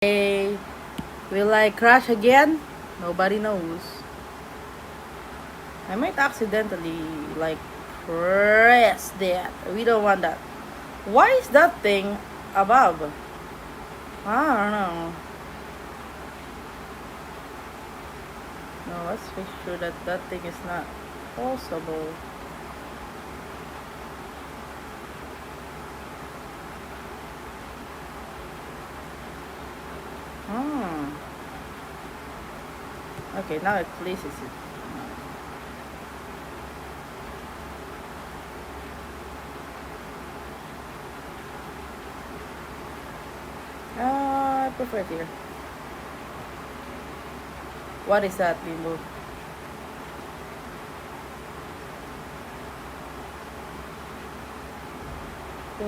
Hey, will I crash again? Nobody knows. I might accidentally, like, press that. We don't want that. Why is that thing above? I don't know. No, let's make sure that that thing is not possible. Hmm. Okay, now it places it. I prefer it here. What is that, Bimbo?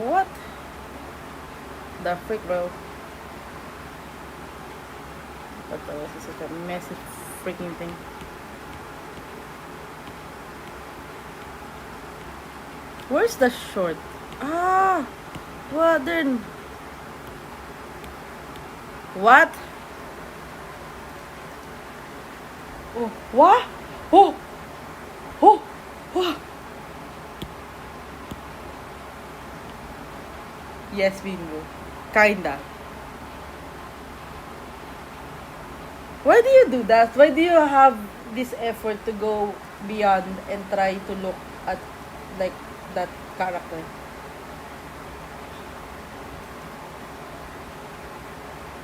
What? The freak, bro. But that was such a messy freaking thing. Where's the short? Ah! What then? What? Oh, what? Oh! Oh! Oh! Yes, Bingo. Kinda. Why do you do that? Why do you have this effort to go beyond and try to look at like that character?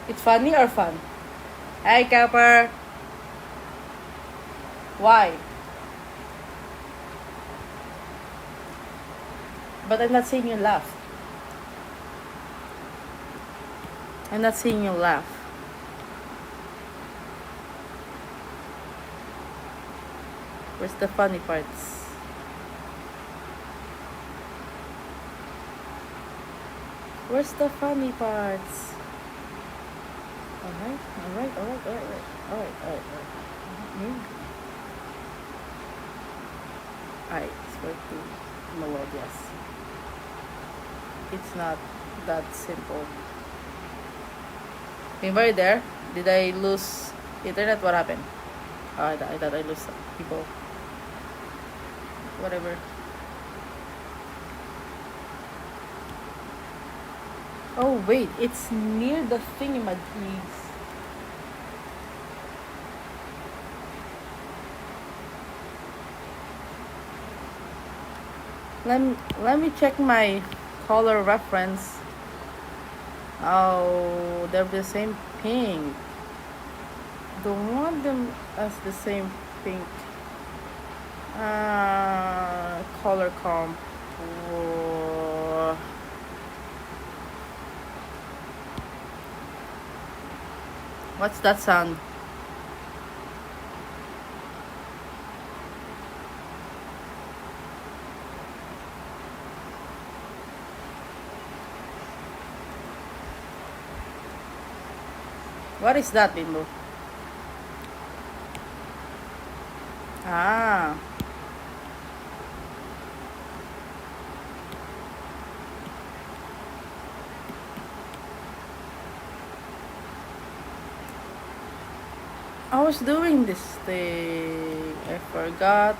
It's funny or fun? Hi, Capper. Why? But I'm not seeing you laugh. I'm not seeing you laugh. Where's the funny parts? Where's the funny parts? Alright, alright, alright, alright, alright, alright, alright. Alright, it's for two melodious. It's not that simple. Remember you there? Did I lose internet? What happened? Oh, I thought I lost people. Whatever. Oh wait, it's near the thingamajiggies. Let me check my color reference. Oh, they're the same pink. Don't want them as the same pink. Color comp. What's that sound? What is that, Bimbo? Ah. I was doing this thing. I forgot.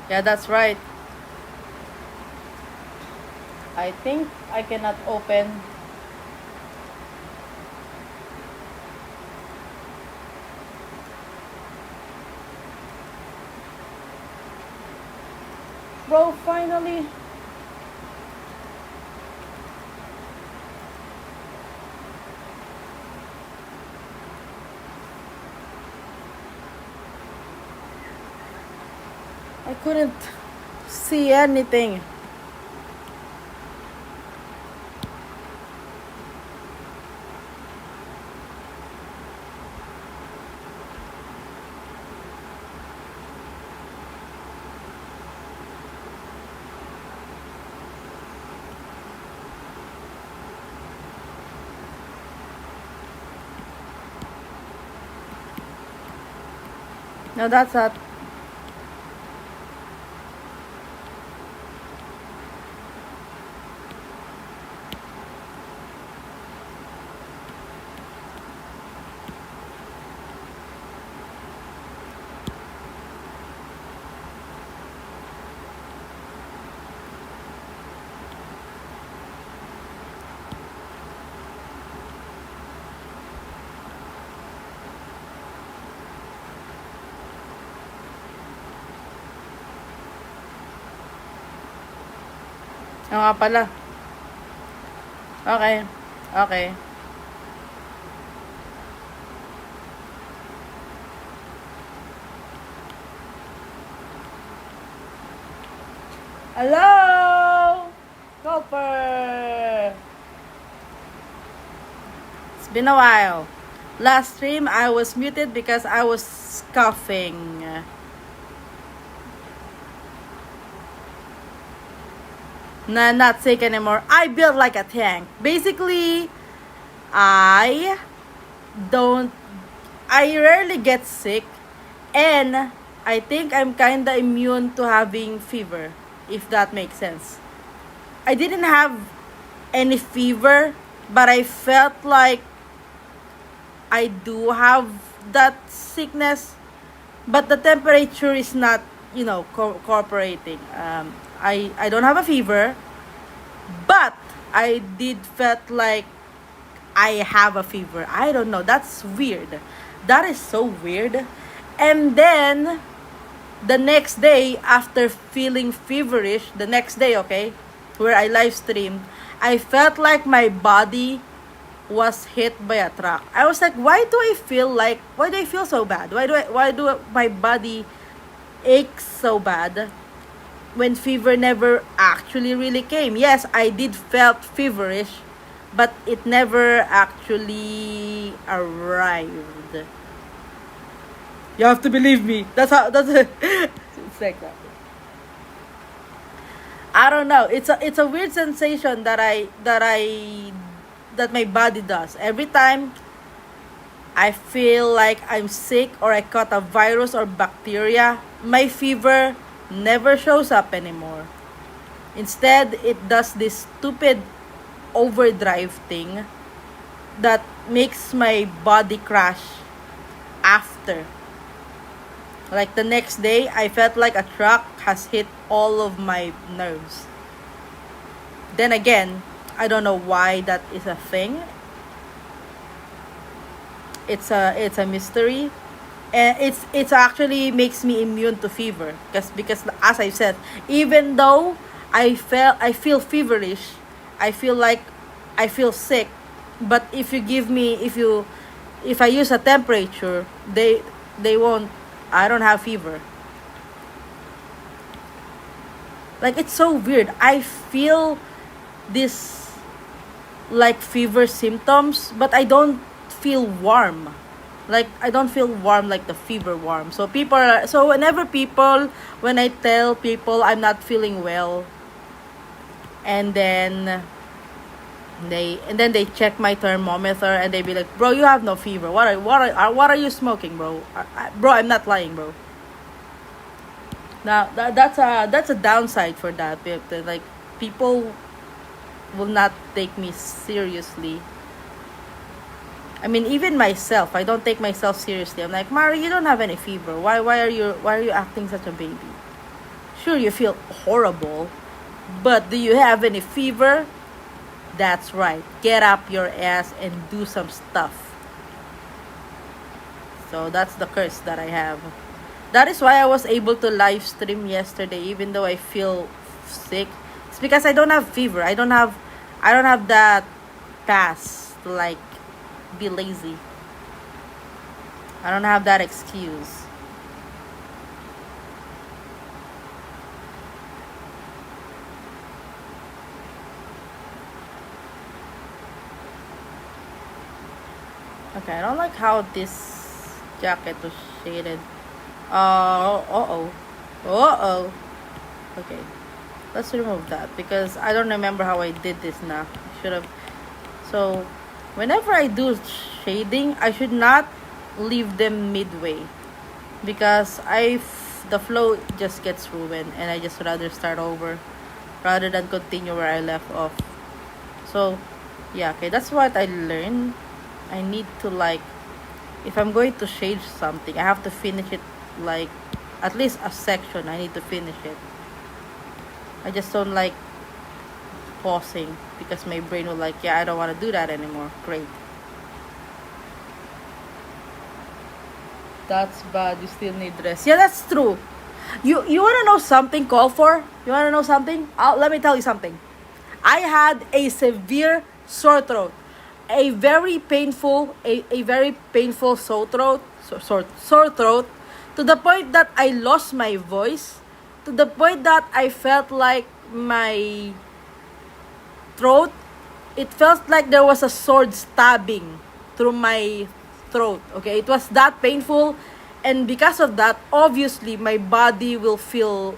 Yeah, that's right. I think I cannot open. Bro, finally. I couldn't see anything. No, that's not. Oo nga pala. Okay. Okay. Hello! Copper! It's been a while. Last stream, I was muted because I was coughing. Nah, not sick anymore. I built like a tank. Basically, I don't. I rarely get sick, and I think I'm kinda immune to having fever, if that makes sense. I didn't have any fever, but I felt like I do have that sickness, but the temperature is not, cooperating. I don't have a fever, but I did felt like I have a fever. I don't know. That's weird. That is so weird. And then the next day, after feeling feverish, the next day, okay, where I live streamed, I felt like my body was hit by a truck. I was like, why do I feel so bad? Why do my body ache so bad when fever never actually really came? Yes, I did felt feverish, but it never actually arrived. You have to believe me. It's like that. I don't know. It's a weird sensation that my body does. Every time I feel like I'm sick or I caught a virus or bacteria, my fever never shows up anymore. Instead, it does this stupid overdrive thing that makes my body crash after. Like the next day, I felt like a truck has hit all of my nerves. Then again, I don't know why that is a thing. It's a mystery, and it's actually makes me immune to fever because as I said, even though I feel feverish, I feel like I feel sick, but if I use a temperature, they won't. I don't have fever. Like it's so weird. I feel this like fever symptoms, but I don't feel warm. Like I don't feel warm like the fever warm. So when I tell people I'm not feeling well, and then they check my thermometer and they be like, "Bro, you have no fever. What are you smoking, bro?" Bro, I'm not lying, bro. Now that's a downside for that. Like people will not take me seriously. I mean, even myself, I don't take myself seriously. I'm like, Mari, you don't have any fever. Why are you acting such a baby? Sure, you feel horrible, but do you have any fever? That's right. Get up your ass and do some stuff. So that's the curse that I have. That is why I was able to live stream yesterday, even though I feel sick. It's because I don't have fever. I don't have that pass to like be lazy. I don't have that excuse. Okay, I don't like how this jacket was shaded. Uh-oh. Uh-oh. Okay. Let's remove that because I don't remember how I did this now. I should have. So, whenever I do shading, I should not leave them midway. because the flow just gets ruined, and I just rather start over rather than continue where I left off. So yeah, okay, that's what I learned. I need to like, if I'm going to shade something, I have to finish it, like at least a section. I need to finish it. I just don't like pausing because my brain will like, yeah, I don't want to do that anymore. Great. That's bad. You still need rest. Yeah, that's true. You want to know something called for? You want to know something? Let me tell you something. I had a severe sore throat, a very painful sore throat, to the point that I lost my voice, to the point that I felt like my throat, it felt like there was a sword stabbing through my throat. Okay, it was that painful, and because of that, obviously my body will feel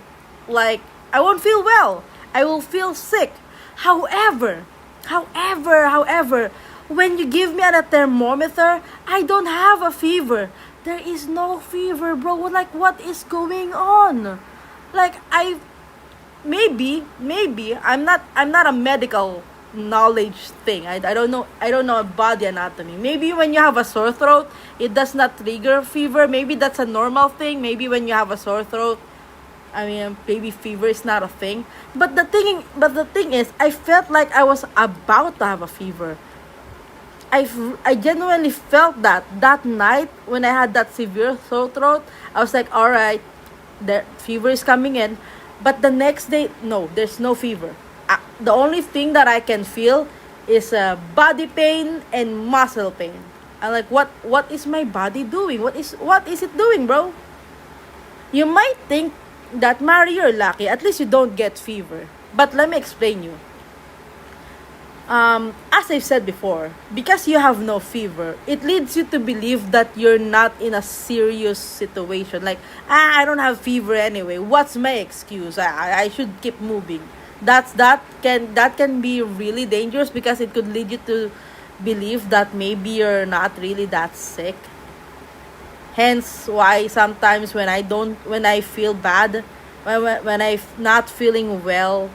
like I won't feel well. I will feel sick. However, however, when you give me a thermometer, I don't have a fever. There is no fever, bro. Like, what is going on? Like, maybe I'm not a medical knowledge thing. I don't know body anatomy. Maybe when you have a sore throat, it does not trigger fever. Maybe that's a normal thing. Maybe when you have a sore throat, I mean, maybe fever is not a thing. But the thing is, I felt like I was about to have a fever. I genuinely felt that night when I had that severe sore throat. I was like, all right, the fever is coming in. But the next day, no, there's no fever. The only thing that I can feel is body pain and muscle pain. I'm like, what is my body doing? What is it doing, bro? You might think that, Mari, you're lucky. At least you don't get fever. But let me explain you. As I've said before, because you have no fever, it leads you to believe that you're not in a serious situation. Like, I don't have fever anyway. What's my excuse? I should keep moving. That can be really dangerous because it could lead you to believe that maybe you're not really that sick. Hence, why sometimes when I feel bad, when I'm not feeling well,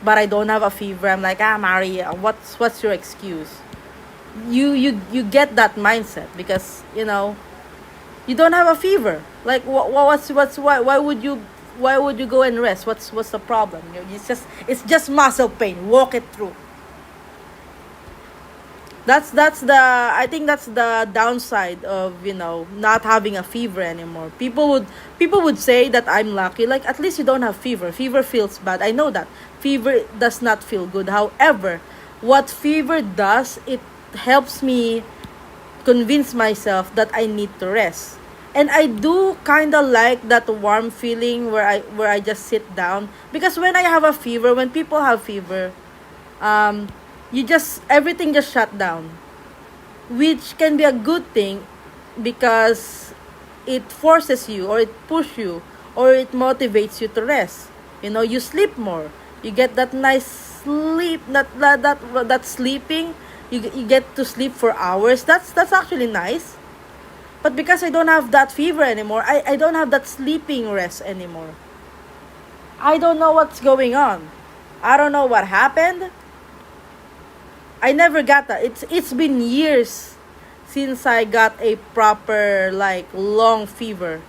but I don't have a fever, I'm like, Maria, what's your excuse? You get that mindset because you don't have a fever. Like, why would you go and rest? What's the problem? It's just muscle pain. Walk it through. I think that's the downside of not having a fever anymore. People would say that I'm lucky. Like, at least you don't have fever. Fever feels bad. I know that fever does not feel good. However, what fever does, it helps me convince myself that I need to rest. And I do kind of like that warm feeling where I just sit down, because when I have a fever, when people have fever, um everything just shut down, which can be a good thing because it forces you, or it pushes you, or it motivates you to rest. You sleep more. You get that nice sleep, that sleeping. You get to sleep for hours. That's actually nice. But because I don't have that fever anymore, I don't have that sleeping rest anymore. I don't know what's going on. I don't know what happened. I never got that. It's been years since I got a proper, like, long fever,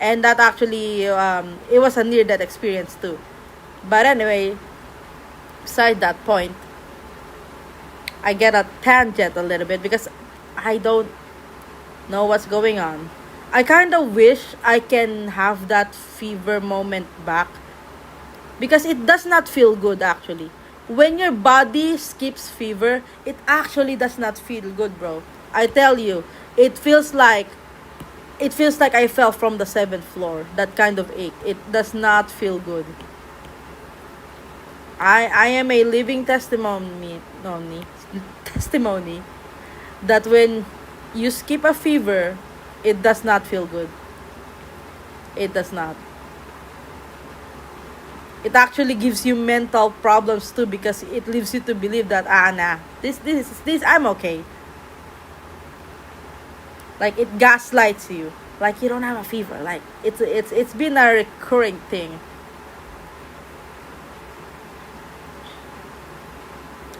and that actually it was a near death experience too. But anyway, beside that point, I get a tangent a little bit because I don't know what's going on. I kind of wish I can have that fever moment back because it does not feel good actually. When your body skips fever, it actually does not feel good, bro. I tell you, it feels like I fell from the seventh floor. That kind of ache. It does not feel good. I am a living testimony that when you skip a fever, it does not feel good. It does not. It actually gives you mental problems too because it leaves you to believe that, nah, this I'm okay. Like, it gaslights you. Like you don't have a fever. Like it's been a recurring thing.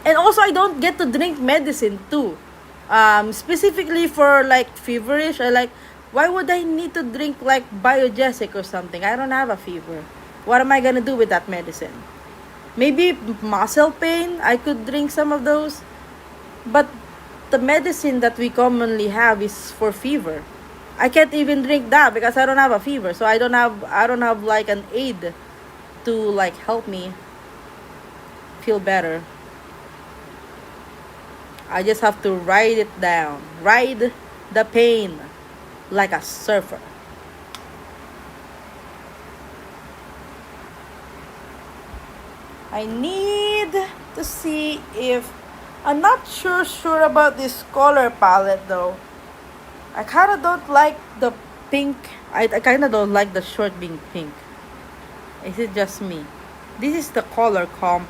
And also I don't get to drink medicine too. Specifically for like feverish, I like, why would I need to drink like biogesic or something? I don't have a fever. What am I gonna do with that medicine? Maybe muscle pain, I could drink some of those. But the medicine that we commonly have is for fever. I can't even drink that because I don't have a fever. So I don't have like an aid to like help me feel better. I just have to ride it down. Ride the pain like a surfer. I need to see if I'm not sure about this color palette though. I kind of don't like the pink. I kind of don't like the short being pink. Is it just me? This is the color comp,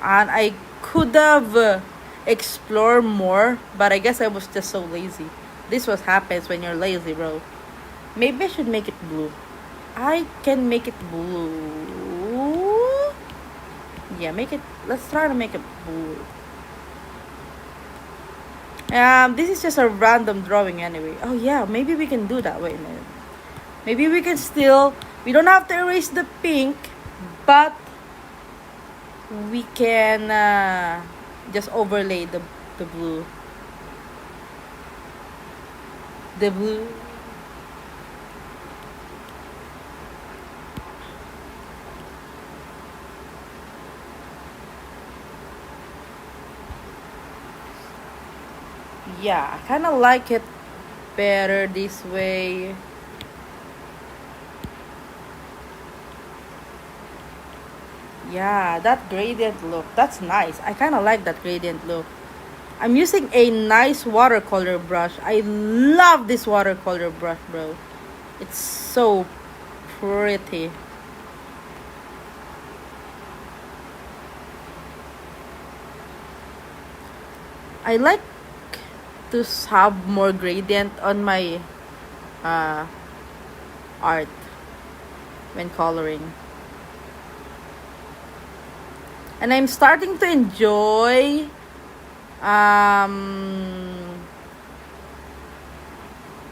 and I could have explored more, but I guess I was just so lazy. This what happens when you're lazy, bro. Maybe I should make it blue. I can make it blue. Yeah, make it. Let's try to make it blue. This is just a random drawing anyway. Oh yeah, maybe we can do that. Wait a minute. Maybe we can still. We don't have to erase the pink, but we can just overlay the blue. The blue. Yeah, I kind of like it better this way. Yeah, that gradient look. That's nice. I kind of like that gradient look. I'm using a nice watercolor brush. I love this watercolor brush, bro. It's so pretty. I like to have more gradient on my uh, art when coloring. And I'm starting to enjoy um,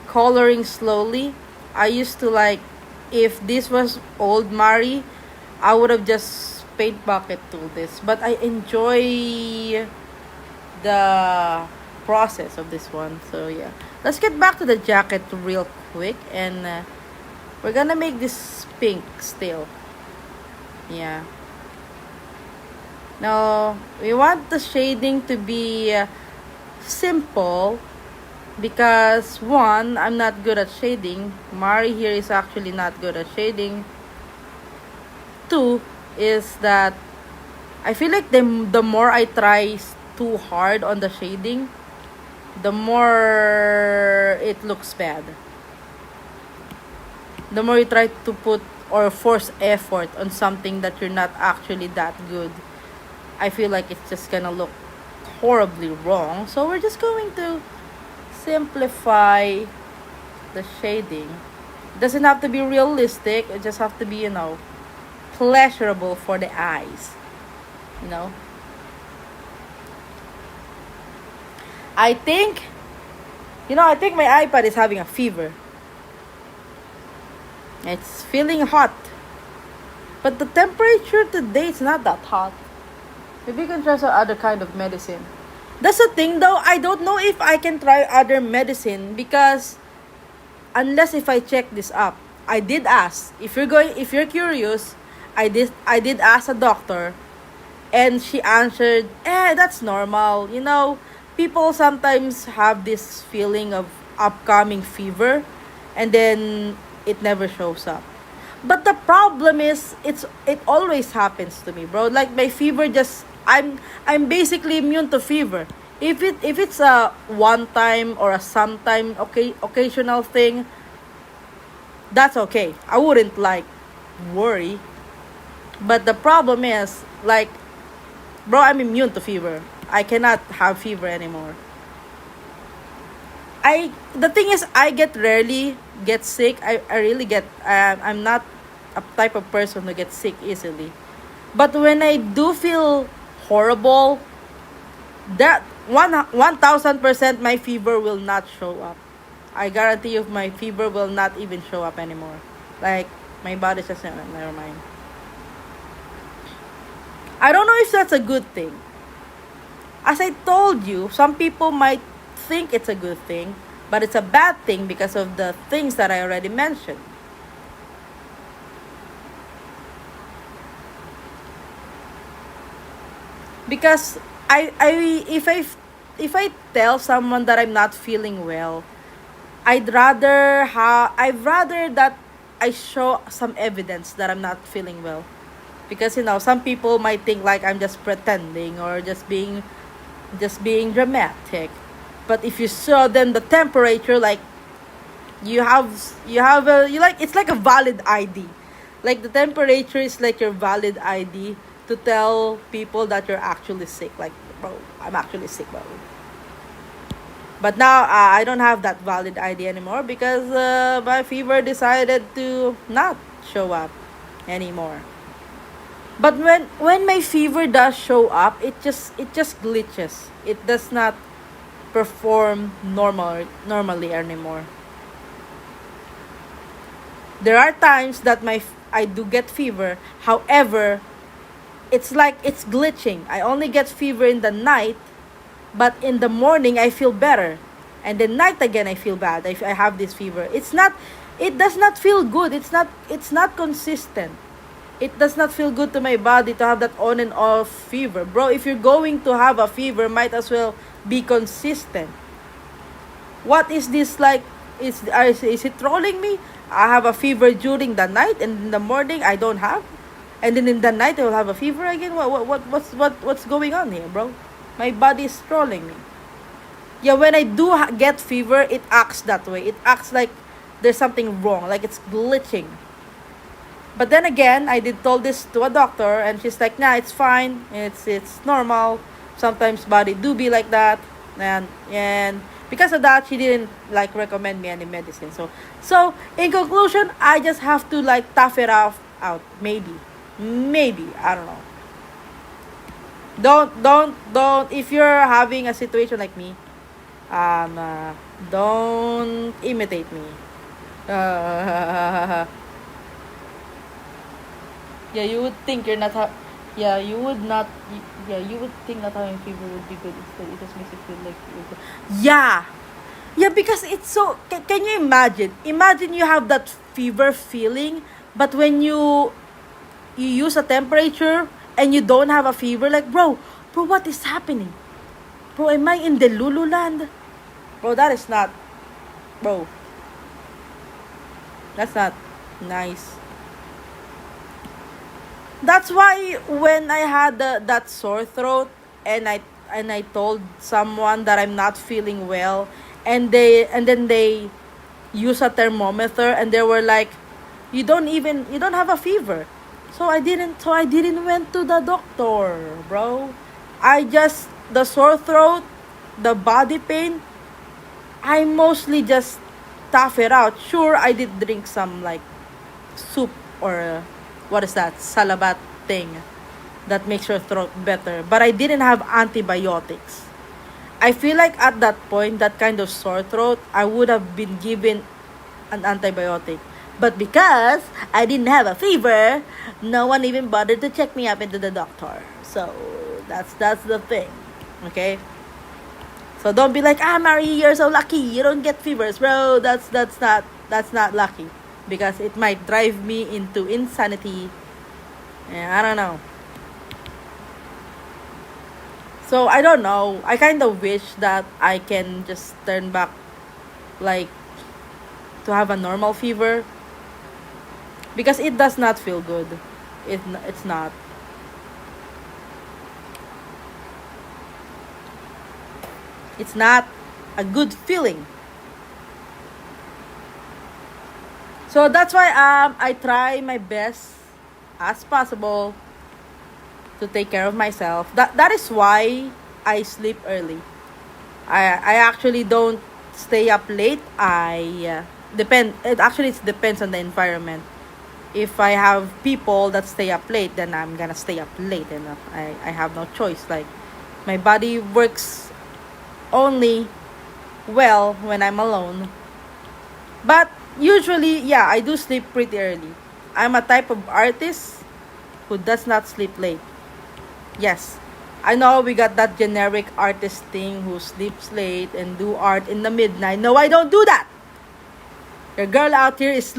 coloring slowly. I used to like, if this was old Mari, I would have just paint bucket tool this. But I enjoy the process of this one. So yeah, let's get back to the jacket real quick, and we're gonna make this pink still. Yeah. Now we want the shading to be simple because one, I'm not good at shading. Mari here is actually not good at shading. Two is that I feel like the more I try too hard on the shading, the more it looks bad. The more you try to put or force effort on something that you're not actually that good, I feel like it's just gonna look horribly wrong. So we're just going to simplify the shading. It doesn't have to be realistic, it just have to be, pleasurable for the eyes. You know? I think, I think my iPad is having a fever. It's feeling hot. But the temperature today is not that hot. Maybe you can try some other kind of medicine. That's the thing though, I don't know if I can try other medicine because unless if I check this up. I did ask. If you're curious, I did ask a doctor and she answered, that's normal. People sometimes have this feeling of upcoming fever and then it never shows up. But the problem is it always happens to me, bro. Like my fever just I'm basically immune to fever. If it's a one time or a sometime occasional thing, that's okay. I wouldn't like worry. But the problem is like, bro, I'm immune to fever. I cannot have fever anymore. The thing is, I get rarely get sick. I really get, I'm not a type of person who gets sick easily. But when I do feel horrible, that 1000% my fever will not show up. I guarantee you my fever will not even show up anymore. Like, my body's just, never mind. I don't know if that's a good thing. As I told you, some people might think it's a good thing, but it's a bad thing because of the things that I already mentioned. Because if I tell someone that I'm not feeling well, I'd rather that I show some evidence that I'm not feeling well. Because some people might think like I'm just pretending or just being dramatic. But if you show them the temperature, like, you have a you like it's like a valid ID. Like, the temperature is like your valid ID to tell people that you're actually sick. Like, bro, I'm actually sick, bro. But now, I don't have that valid ID anymore because my fever decided to not show up anymore. But when my fever does show up, it just glitches. It does not perform normally anymore. There are times that I do get fever. However, it's like it's glitching. I only get fever in the night, but in the morning I feel better, and then night again I feel bad. I have this fever. It does not feel good. It's not consistent. It does not feel good to my body to have that on and off fever, bro. If you're going to have a fever, might as well be consistent. What is this like? Is it trolling me? I have a fever during the night, and in the morning I don't have, and then in the night I will have a fever again. What's going on here, bro? My body is trolling me. Yeah, when I do get fever, it acts that way. It acts like there's something wrong, like it's glitching. But then again, I did told this to a doctor, and she's like, "Nah, it's fine. It's normal. Sometimes body do be like that." And because of that, she didn't like recommend me any medicine. So in conclusion, I just have to like tough it out. Maybe, I don't know. Don't. If you're having a situation like me, don't imitate me. Uh, yeah, you would think you're not. Yeah, you would not. Yeah, you would think not having fever would be good. Instead, it just makes you feel like. Yeah, yeah, because it's so. Can you imagine? Imagine you have that fever feeling, but when you use a temperature and you don't have a fever, like, bro, what is happening? Bro, am I in the Lululand? Bro, that is not. Bro, that's not nice. That's why when I had that sore throat, and I told someone that I'm not feeling well, and then they use a thermometer, and they were like, you don't have a fever. So I didn't went to the doctor, bro. I just the sore throat, the body pain, I mostly just tough it out. Sure, I did drink some like soup or what is that? Salabat thing that makes your throat better. But I didn't have antibiotics. I feel like at that point, that kind of sore throat, I would have been given an antibiotic. But because I didn't have a fever, no one even bothered to check me up into the doctor. So that's the thing. Okay? So don't be like, Mary, you're so lucky. You don't get fevers, bro. That's not lucky. Because it might drive me into insanity. I don't know. So I don't know. I kind of wish that I can just turn back, like, to have a normal fever, because it does not feel good. It's not. It's not a good feeling. So that's why I try my best as possible to take care of myself. That is why I sleep early. I actually don't stay up late, I depend. It depends on the environment. If I have people that stay up late, then I'm gonna stay up late, and I have no choice. Like, my body works only well when I'm alone. But usually, yeah, I do sleep pretty early. I'm a type of artist who does not sleep late. Yes, I know we got that generic artist thing who sleeps late and do art in the midnight. No, I don't do that. Your girl out here is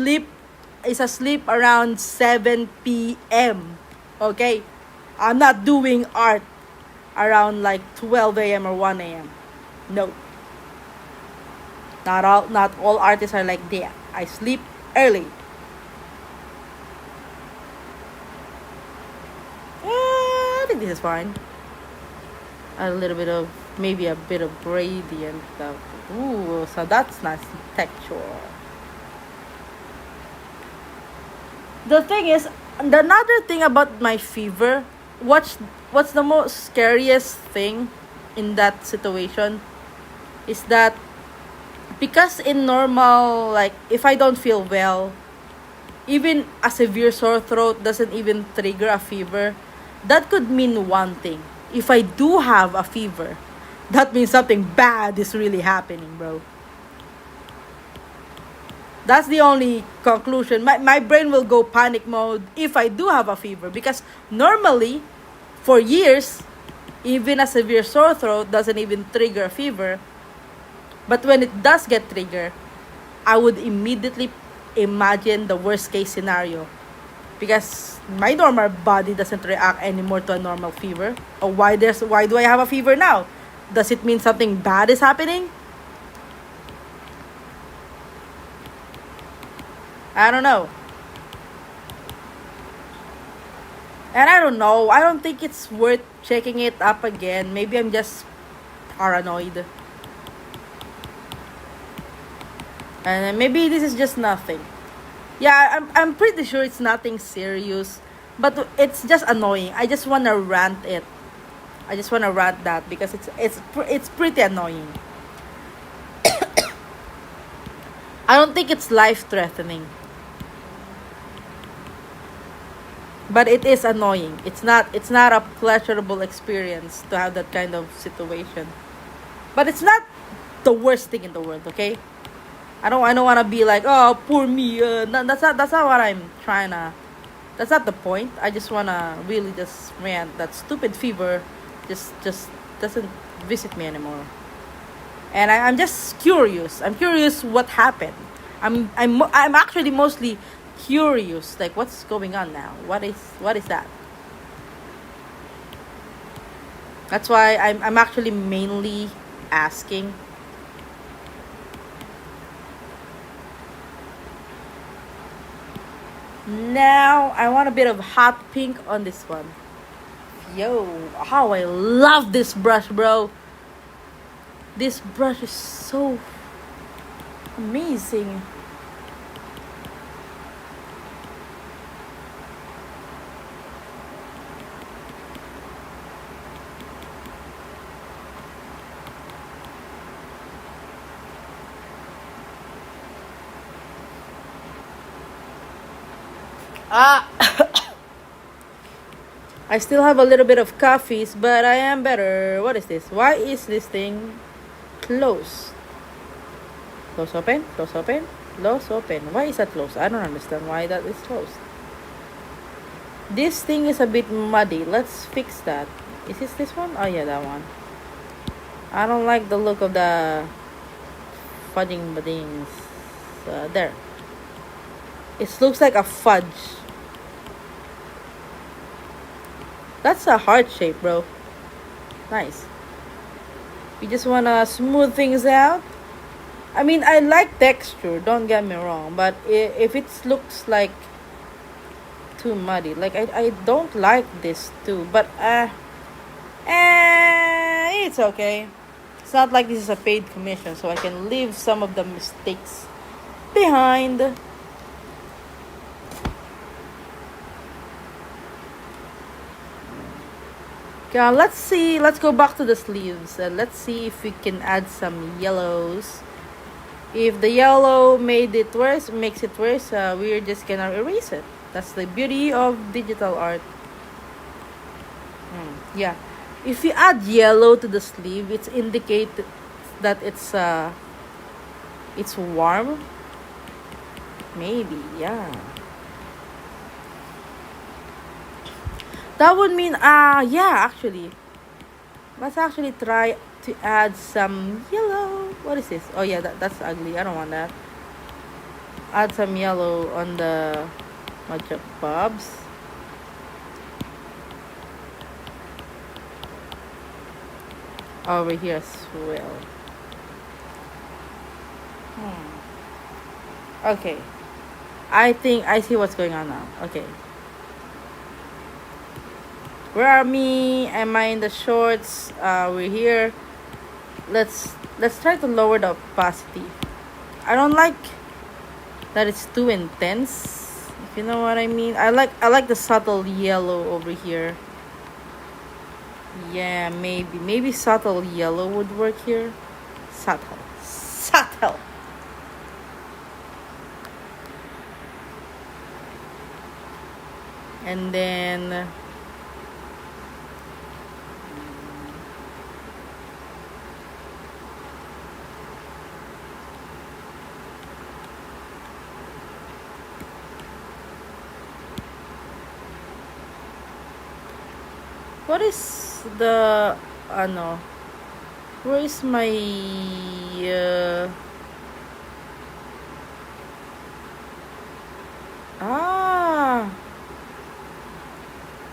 asleep around 7 p.m. Okay? I'm not doing art around like 12 a.m. or 1 a.m. No. Not all artists are like that. I sleep early. I think this is fine. A little bit of, maybe a bit of gradient stuff. Ooh, so that's nice texture. The thing is, another thing about my fever, what's the most scariest thing in that situation is that, because in normal, like, if I don't feel well, even a severe sore throat doesn't even trigger a fever. That could mean one thing. If I do have a fever, that means something bad is really happening, bro. That's the only conclusion. My brain will go panic mode if I do have a fever, because normally, for years, even a severe sore throat doesn't even trigger a fever. But when it does get triggered, I would immediately imagine the worst case scenario, because my normal body doesn't react anymore to a normal fever. Or why do I have a fever now? Does it mean something bad is happening? I don't know. And I don't know. I don't think it's worth checking it up again. Maybe I'm just paranoid. And maybe this is just nothing. Yeah, I'm pretty sure it's nothing serious. But it's just annoying. I just wanna rant it. I just wanna rant that because it's pretty annoying. I don't think it's life threatening. But it is annoying. It's not a pleasurable experience to have that kind of situation. But it's not the worst thing in the world, okay? I don't want to be like, oh, poor me. That's not what I'm trying to. That's not the point. I just want to really just rant that stupid fever just doesn't visit me anymore. And I'm just curious. I'm curious what happened. I'm actually mostly curious, like, what's going on now? What is that? That's why I'm actually mainly asking. Now I want a bit of hot pink on this one. Yo, how I love this brush, bro. This brush is so amazing. Ah, I still have a little bit of coffees, but I am better. What is this? Why is this thing closed? Close open, close open, close open. Why is that closed? I don't understand why that is closed. This thing is a bit muddy. Let's fix that. Is this one? Oh yeah, that one. I don't like the look of the fudging buddings. There. It looks like a fudge. That's a heart shape, bro. Nice. You just wanna smooth things out. I mean, I like texture, don't get me wrong, but if it looks like too muddy, like, I don't like this too, but it's okay. It's not like this is a paid commission, so I can leave some of the mistakes behind. Let's see. Let's go back to the sleeves and let's see if we can add some yellows. If the yellow makes it worse, we're just gonna erase it. That's the beauty of digital art. Yeah. If you add yellow to the sleeve, it's indicate that it's warm. Maybe, yeah. That would mean yeah, actually. Let's actually try to add some yellow. What is this? Oh yeah, that's ugly. I don't want that. Add some yellow on the matcha bobs. Over here as well. Okay. I think I see what's going on now. Okay. Where are me? Am I in the shorts? We're here. Let's try to lower the opacity. I don't like that it's too intense. If you know what I mean. I like the subtle yellow over here. Yeah, maybe subtle yellow would work here. Subtle. And then what is the ano? Where is my ah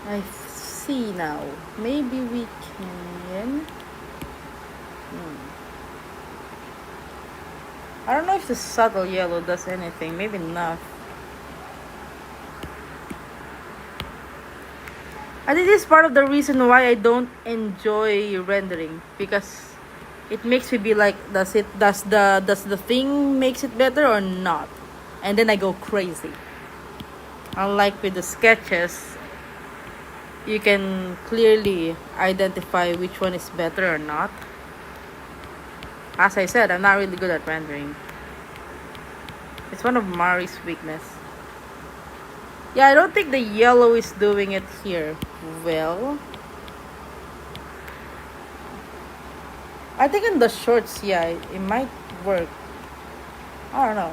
I see now. Maybe we can. I don't know if the subtle yellow does anything. Maybe not. I think this is part of the reason why I don't enjoy rendering, because it makes me be like, does the thing makes it better or not? And then I go crazy. Unlike with the sketches, you can clearly identify which one is better or not. As I said, I'm not really good at rendering. It's one of Mari's weakness. Yeah, I don't think the yellow is doing it here well. I think in the shorts, yeah, it might work. I don't know.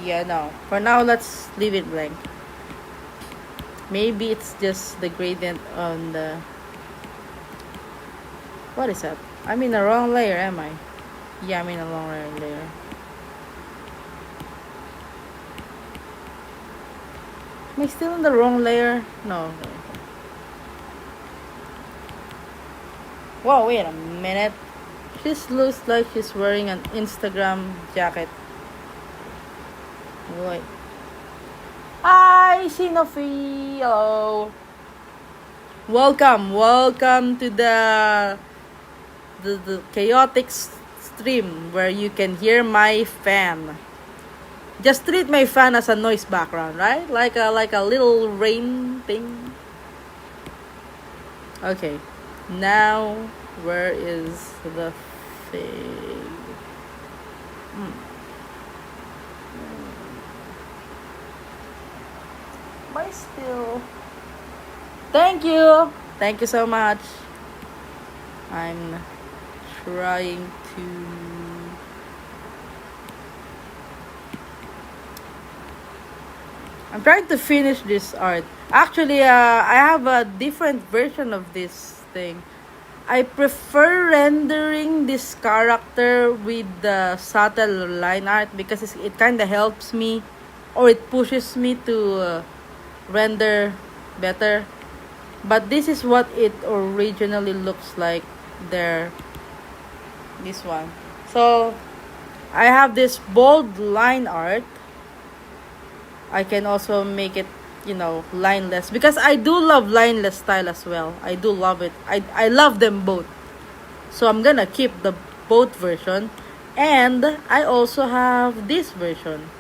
Yeah, no. For now, let's leave it blank. Maybe it's just the gradient on the... What is that? I'm in the wrong layer, am I? Yeah, I'm in the wrong layer. Am I still in the wrong layer? No. Whoa, wait a minute. She looks like she's wearing an Instagram jacket. Wait. Hi, Shinofi. Hello. Welcome to the chaotic stream where you can hear my fan. Just treat my fan as a noise background, right? Like a little rain thing. Okay. Now, where is the thing? Why still? Thank you so much. I'm trying to... finish this art. Actually, I have a different version of this thing. I prefer rendering this character with the subtle line art because it kind of helps me, or it pushes me to render better. But this is what it originally looks like there. This one. So I have this bold line art. I can also make it, lineless, because I do love lineless style as well. I do love it. I love them both. So I'm gonna keep the both version. And I also have this version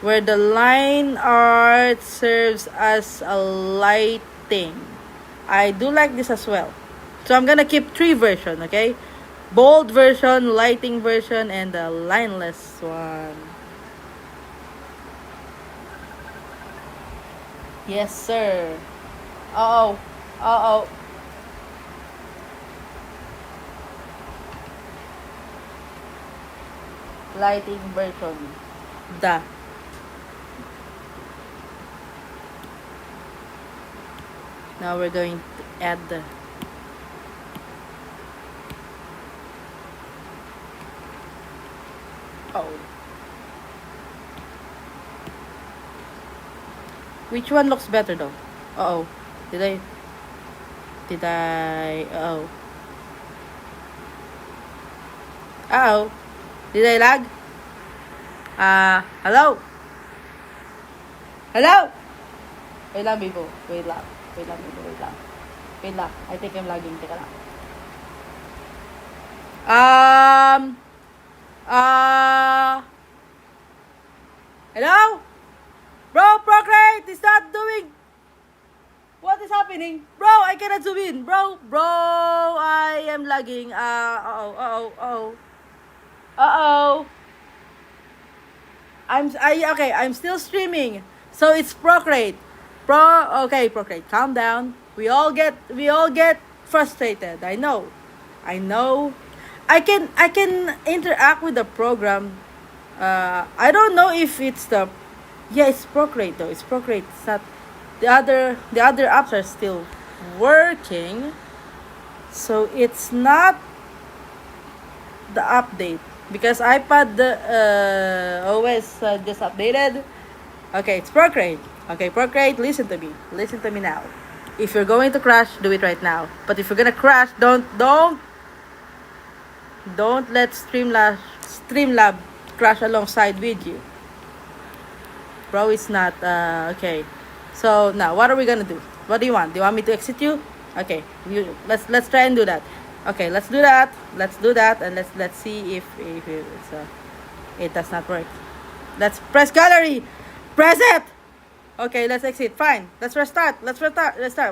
where the line art serves as a lighting. I do like this as well. So I'm gonna keep 3 version, okay? Bold version, lighting version, and the lineless one. Yes, sir. Uh-oh. Uh-oh. Lighting version. Da. Now we're going to add the... Oh. Which one looks better though? Uh-oh. Did I... Uh-oh. Uh-oh. Did I lag? Hello? Hello? Wait lang, Bibo. Wait lang. Wait lang, Bibo. Wait lang. Wait lang. I think I'm lagging. Teka lang. Hello? Bro, Procreate is not doing... What is happening? Bro, I cannot zoom in. Bro, I am lagging. Uh-oh. I'm still streaming. So it's Procreate. Okay, Procreate, calm down. We all get frustrated. I know. I can interact with the program. I don't know if it's the... Yeah, it's Procreate though. It's Procreate. It's not the other apps are still working. So it's not the update because iPad OS just updated. Okay, it's Procreate. Okay, Procreate, listen to me. Listen to me now. If you're going to crash, do it right now. But if you're gonna crash, don't let Streamlab crash alongside with you. Bro, it's not okay. So now, what are we gonna do? What do you want? Do you want me to exit you? Okay, let's try and do that. Okay, let's do that, and let's see if it does not work. Let's press gallery. Press it. Okay, let's exit. Fine. Let's restart.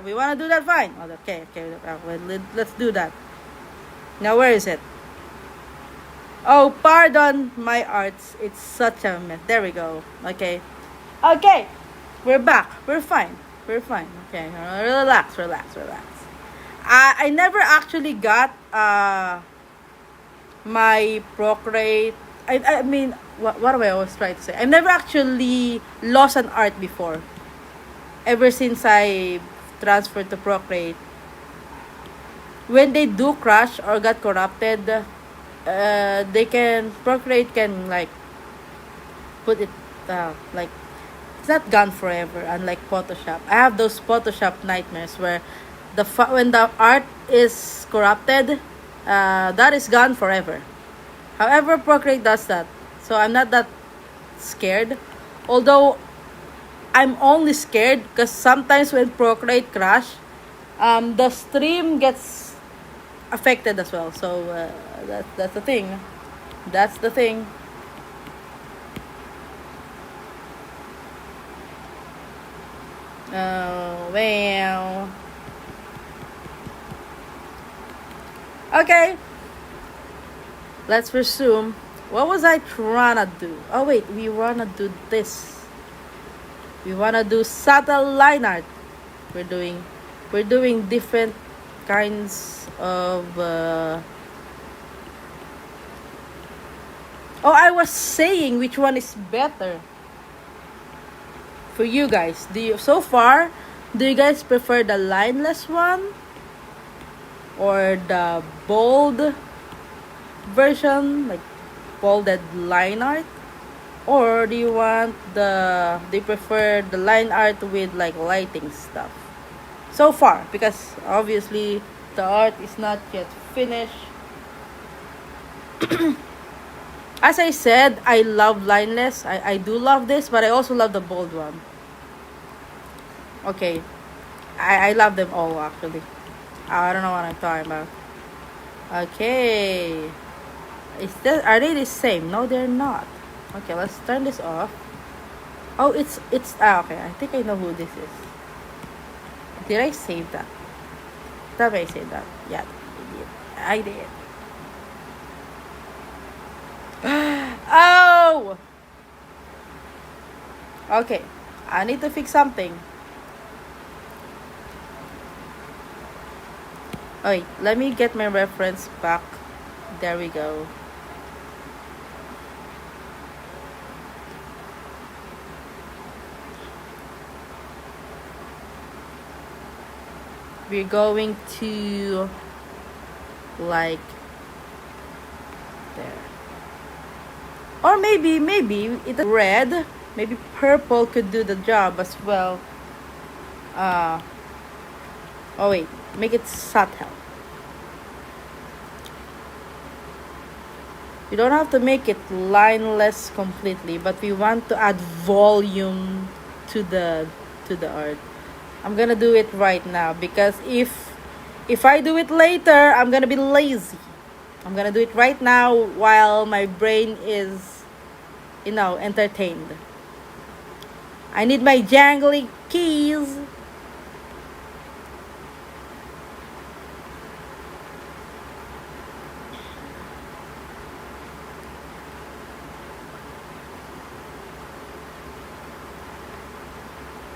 We wanna do that. Fine. Okay. Well, let's do that. Now where is it? Oh, pardon my arts. It's such a mess. There we go. Okay. We're back. We're fine. Okay. Relax. I never actually got my Procreate. I mean, what do I always try to say? I've never actually lost an art before. Ever since I transferred to Procreate. When they do crash or got corrupted, Procreate can like put it like it's not gone forever, unlike Photoshop. I have those Photoshop nightmares where when the art is corrupted, that is gone forever. However, Procreate does that, so I'm not that scared. Although I'm only scared because sometimes when Procreate crash, the stream gets affected as well. So that's the thing. Oh, well. Okay. Let's resume. What was I trying to do? Oh, wait. We want to do this. We want to do subtle line art. We're doing different kinds of... Oh, I was saying which one is better for you guys. Do you guys prefer the lineless one or the bold version, like bolded line art, or do you prefer the line art with like lighting stuff? So far, because obviously the art is not yet finished. As I said, I love lineless. I do love this, but I also love the bold one. Okay. I love them all, actually. I don't know what I'm talking about. Okay. Are they the same? No, they're not. Okay, let's turn this off. Oh, it's okay. I think I know who this is. Did I save that? Did I save that? Yeah, I did. Oh! Okay. I need to fix something. Oh, wait, let me get my reference back. There we go. We're going to like there. Or maybe it's red. Maybe purple could do the job as well. Uh, oh wait, make it subtle. You don't have to make it lineless completely, but we want to add volume to the art. I'm gonna do it right now because if I do it later, I'm gonna be lazy. I'm gonna do it right now while my brain is, entertained. I need my jangly keys.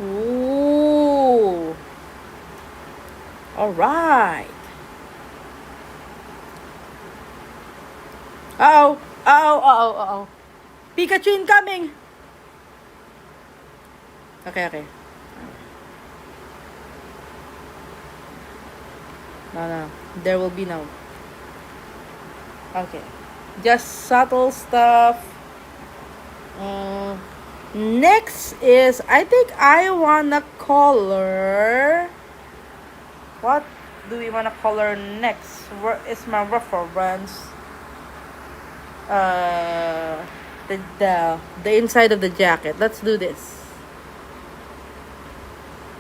Ooh. All right. Uh-oh. Uh-oh. Uh-oh. Uh-oh. Pikachu incoming. Okay. No. There will be no. Okay. Just subtle stuff. Next is, I think I wanna color. What do we wanna color next? Where is my reference? The inside of the jacket. Let's do this.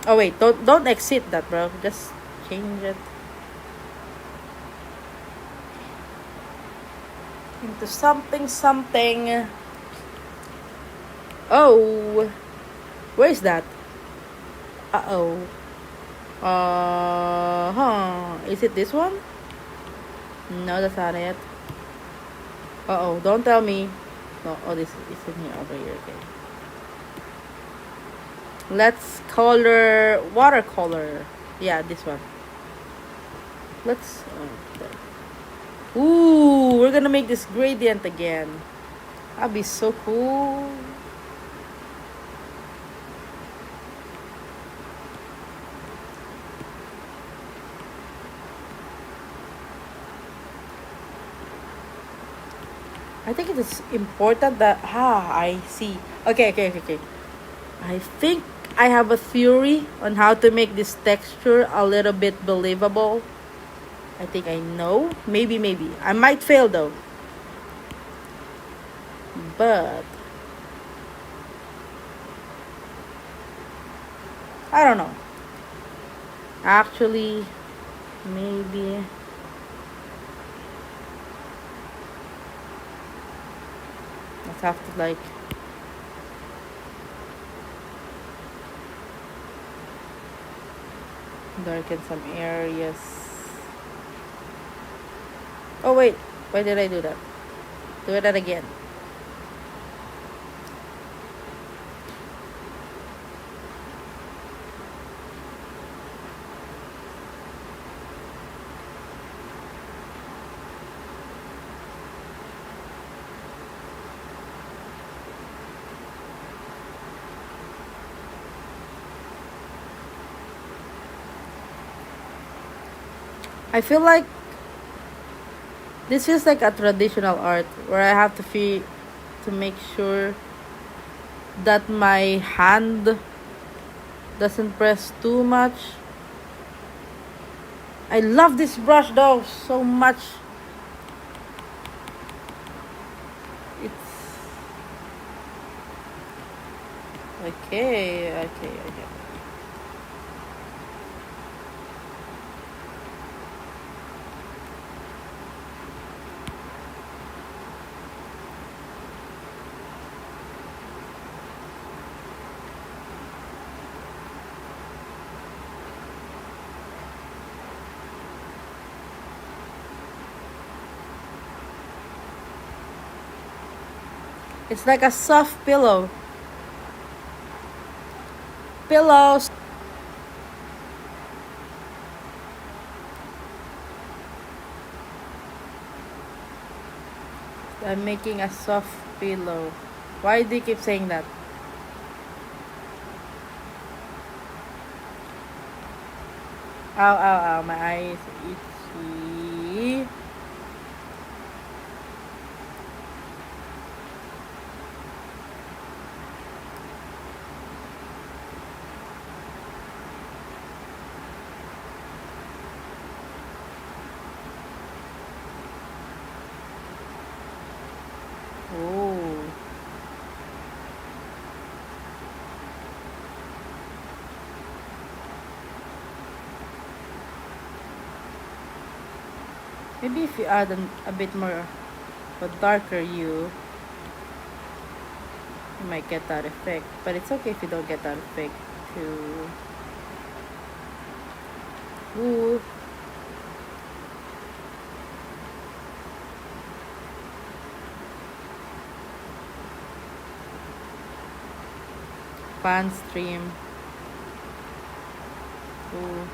Oh wait, don't exit that, bro. Just change it into something. Oh, where is that? Uh-oh. Is it this one? No, that's not it. Uh-oh, don't tell me. No, this is in here, over here, okay. Let's color watercolor. Yeah, this one. Let's there. Ooh, we're gonna make this gradient again. That'd be so cool. I think it is important that I see. Okay. I think I have a theory on how to make this texture a little bit believable. I think I know. Maybe. I might fail though. But I don't know. Actually, maybe. Let's have to like darken some areas. Oh wait, why did I do that? Do that again. I feel like this feels like a traditional art where I have to make sure that my hand doesn't press too much. I love this brush though so much. It's okay. It's like a soft pillow. Pillows. I'm making a soft pillow. Why do you keep saying that? Ow, ow, ow. My eyes itchy. Oh. Maybe if you add a bit more, a darker hue, you might get that effect. But it's okay if you don't get that effect too. Ooh. Fan stream. Ooh.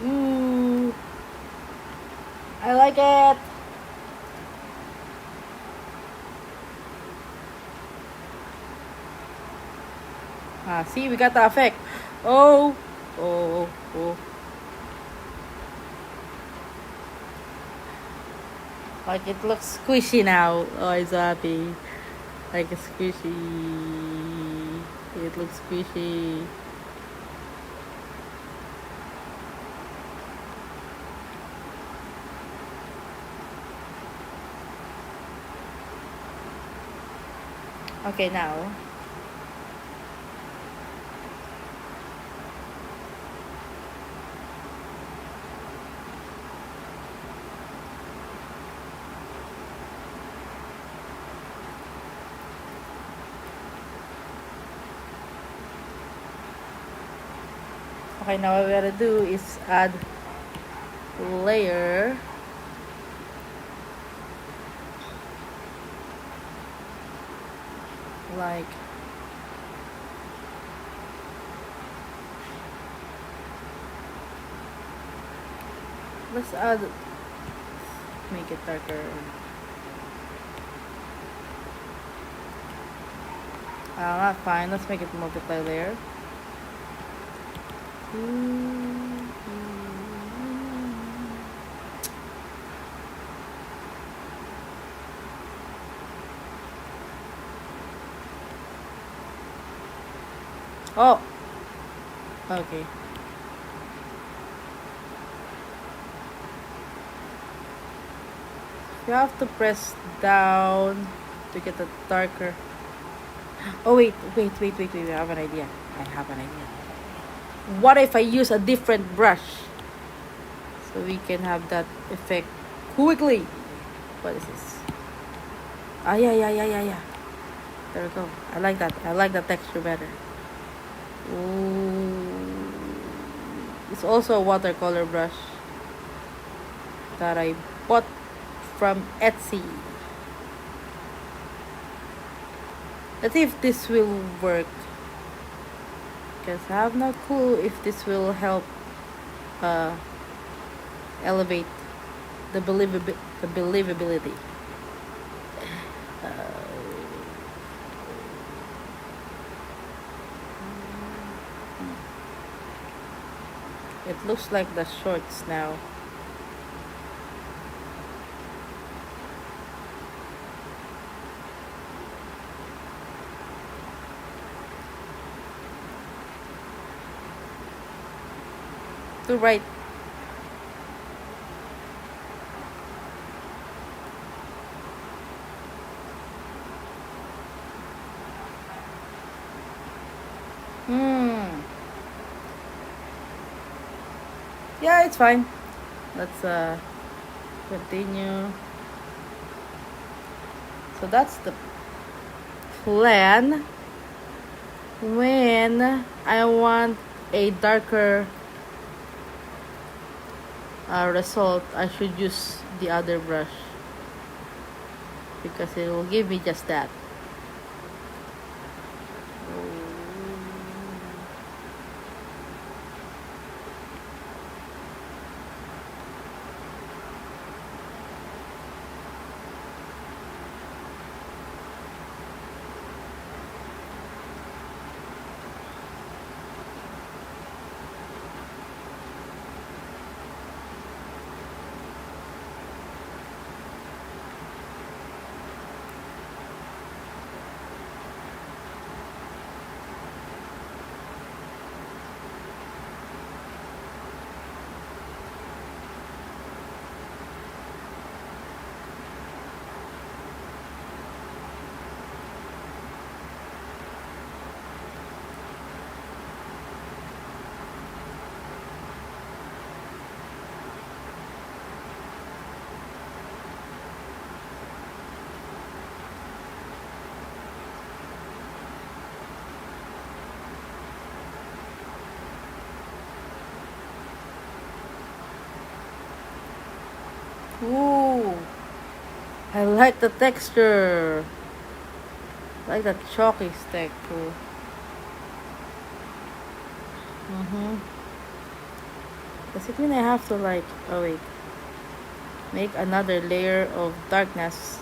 Ooh. I like it. Ah, see, we got the effect. Oh, oh, oh. Like it looks squishy now. Oh, it's happy. Like it's squishy. It looks squishy. Okay, now. Okay, now what we gotta do is add layer. Like let's add, make it darker. Not fine. Let's make it multiply layer. Oh, okay. You have to press down to get a darker. Oh wait. I have an idea. What if I use a different brush so we can have that effect quickly? What is this? Ah, yeah. There we go. I like that. I like the texture better. Ooh. It's also a watercolor brush that I bought from Etsy. Let's see if this will work. Because I have no clue if this will help elevate the believability. It looks like the shorts now. To right. Yeah, it's fine. Let's continue. So that's the plan. When I want a darker result, I should use the other brush because it will give me just that. Ooh, I like the texture. I like that chalky texture. Does it mean I have to like, oh wait, make another layer of darkness?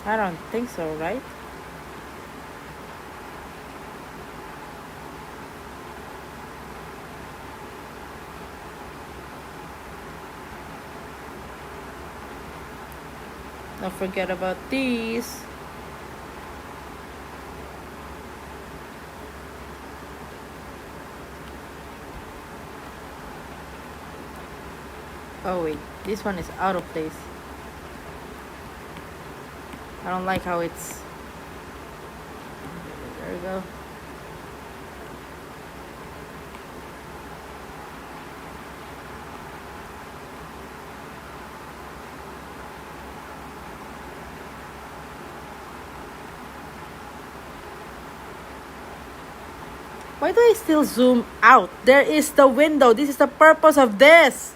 I don't think so, right? Don't forget about these. Oh wait, this one is out of place. I don't like how it's... There we go. Why do I still zoom out? There is the window. This is the purpose of this.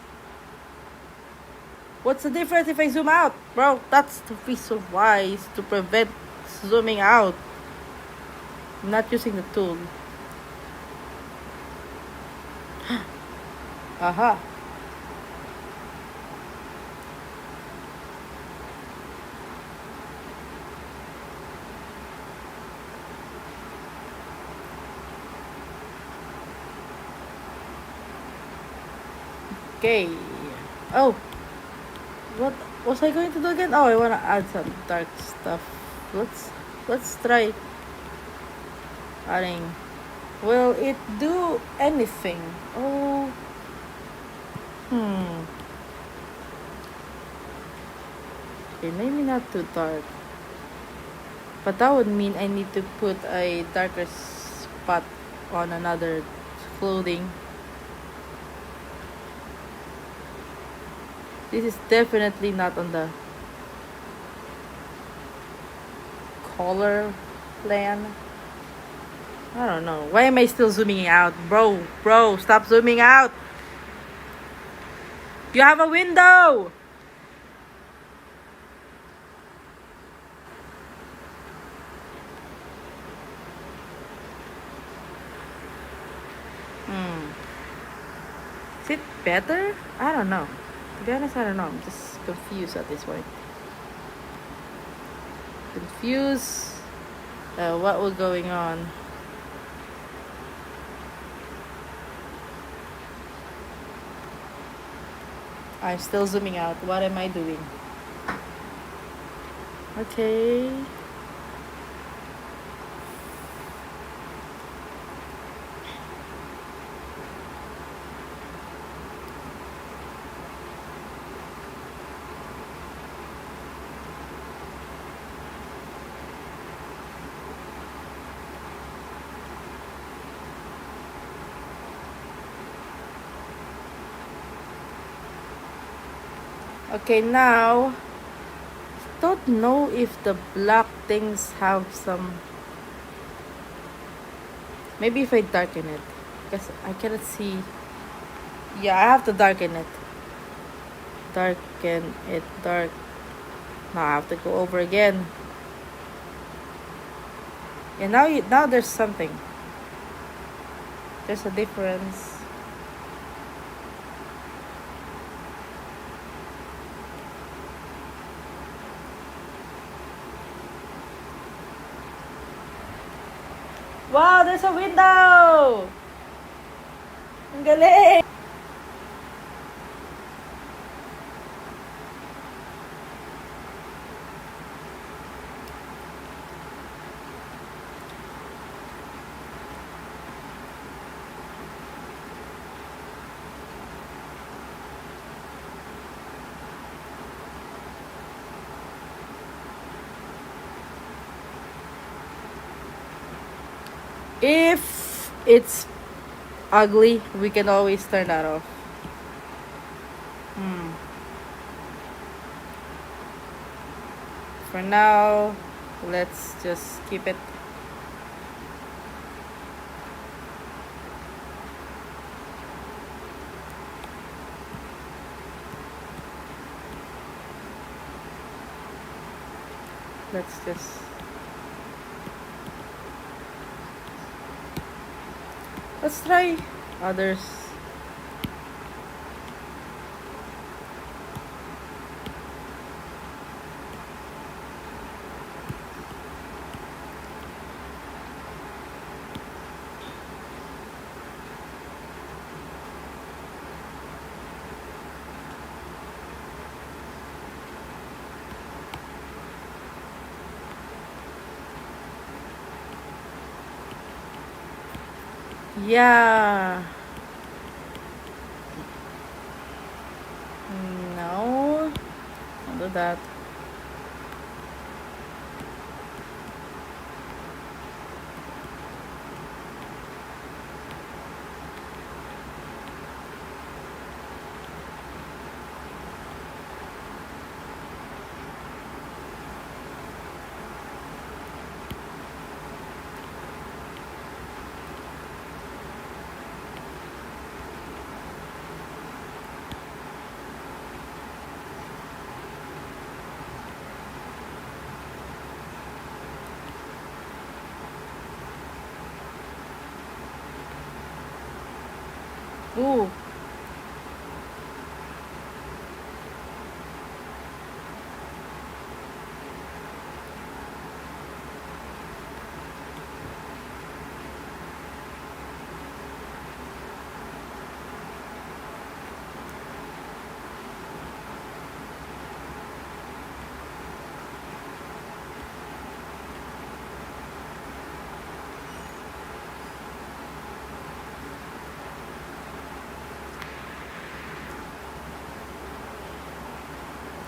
What's the difference if I zoom out? Bro, that's the reason why, is to prevent zooming out. I'm not using the tool. Aha. Okay. Oh. What was I going to do again? Oh, I want to add some dark stuff. Let's try adding. Will it do anything? Oh. Okay, maybe not too dark. But that would mean I need to put a darker spot on another clothing. This is definitely not on the color plan. I don't know. Why am I still zooming out? Bro, stop zooming out. You have a window. Is it better? I don't know. To be honest, I don't know. I'm just confused at this point. Confused. What was going on? I'm still zooming out. What am I doing? Okay. Okay, now don't know if the black things have some. Maybe if I darken it, because I cannot see. Yeah, I have to darken it. Darken it, dark. Now I have to go over again. And now there's something. There's a difference. Wow, there's a window! Ang galing! If it's ugly, we can always turn that off. For now, let's just keep it. Let's try others. Yeah. No. Don't do that. Ooh.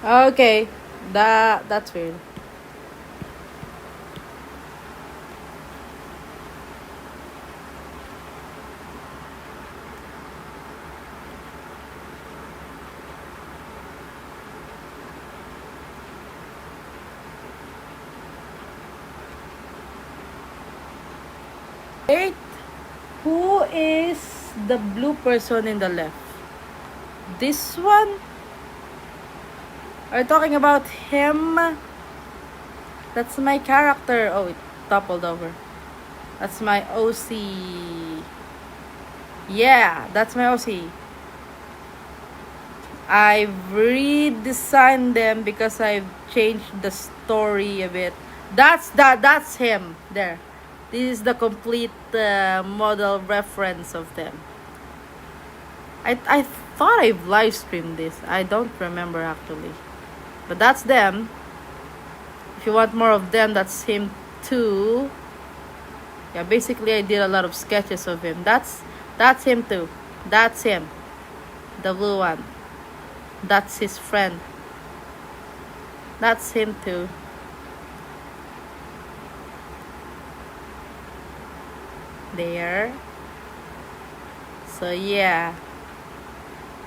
Okay. That's weird. Wait. Who is the blue person in the left? This one? Are you talking about him? That's my character. Oh, it toppled over. That's my OC. Yeah, that's my OC. I've redesigned them because I've changed the story a bit. That's him there. This is the complete model reference of them. I thought I've live streamed this. I don't remember actually. But that's them. If you want more of them, that's him too. Yeah, basically I did a lot of sketches of him. That's him too. That's him. The blue one. That's his friend. That's him too. There. So yeah.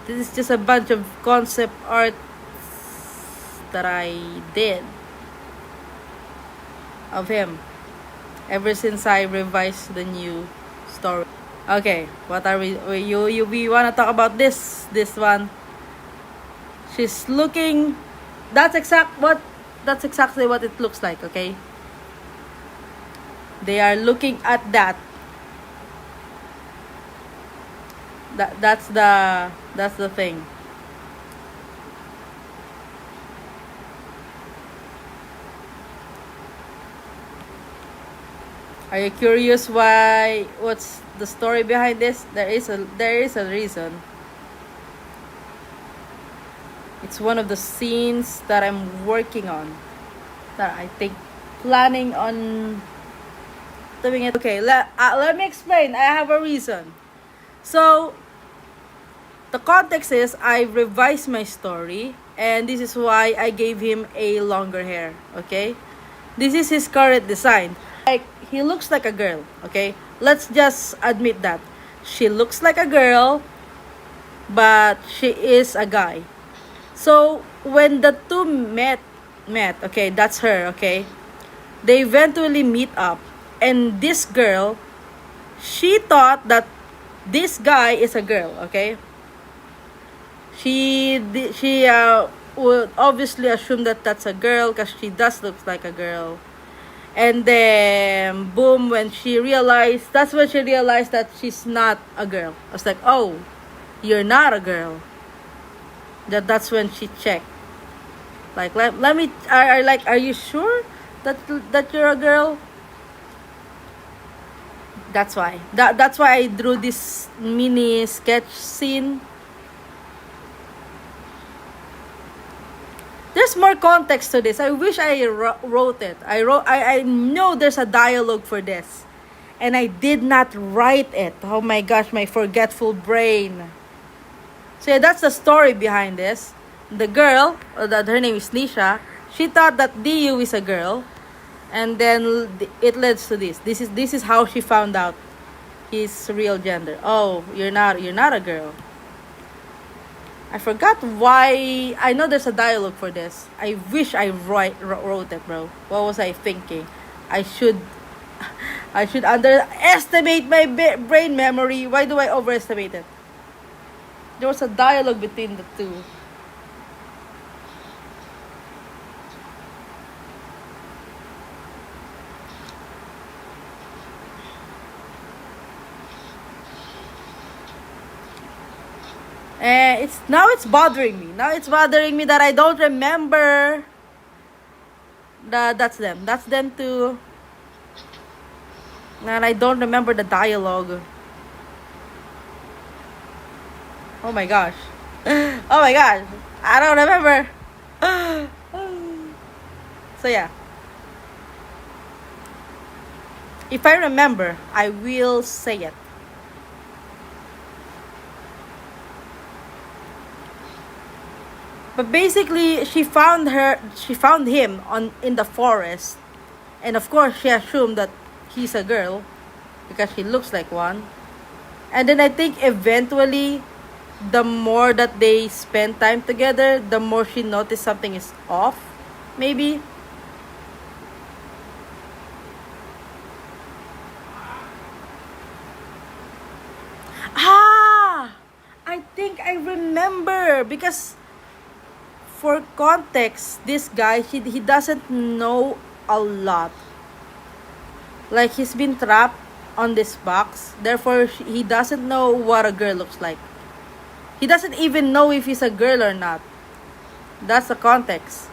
This is just a bunch of concept art that I did of him ever since I revised the new story. Okay, what are we wanna talk about this one? She's looking. That's exactly what it looks like. Okay, they are looking at that. That's the thing. Are you curious what's the story behind this? There is a reason. It's one of the scenes that I'm working on, that I think planning on doing it. Okay, let me explain. I have a reason. So the context is I revised my story, and this is why I gave him a longer hair. Okay, this is his current design. Like, he looks like a girl. Okay, let's just admit that she looks like a girl, but she is a guy. So when the two met, okay, that's her. Okay, they eventually meet up, and this girl, she thought that this guy is a girl. Okay, she would obviously assume that that's a girl because she does look like a girl. And then boom, that's when she realized that she's not a girl. I was like, oh, you're not a girl. That's when she checked. Like, let me are you sure that you're a girl? That's why. That's why I drew this mini sketch scene. There's more context to this. I wish I wrote it. I know there's a dialogue for this, and I did not write it. Oh my gosh, my forgetful brain. So yeah, that's the story behind this. The girl, that her name is Nisha, she thought that Diyu is a girl, and then it leads to this. This is how she found out his real gender. Oh, you're not a girl. I forgot why. I know there's a dialogue for this. I wish I wrote it, bro. What was I thinking? I should underestimate my brain memory. Why do I overestimate it? There was a dialogue between the two. It's bothering me. Now it's bothering me that I don't remember. That's them. That's them too. And I don't remember the dialogue. Oh my gosh. Oh my gosh. I don't remember. So yeah. If I remember, I will say it. But basically, she found him in the forest, and of course, she assumed that he's a girl because she looks like one. And then I think eventually, the more that they spend time together, the more she noticed something is off. Maybe. I think I remember, because for context, this guy, he doesn't know a lot. Like, he's been trapped on this box. Therefore, he doesn't know what a girl looks like. He doesn't even know if he's a girl or not. That's the context.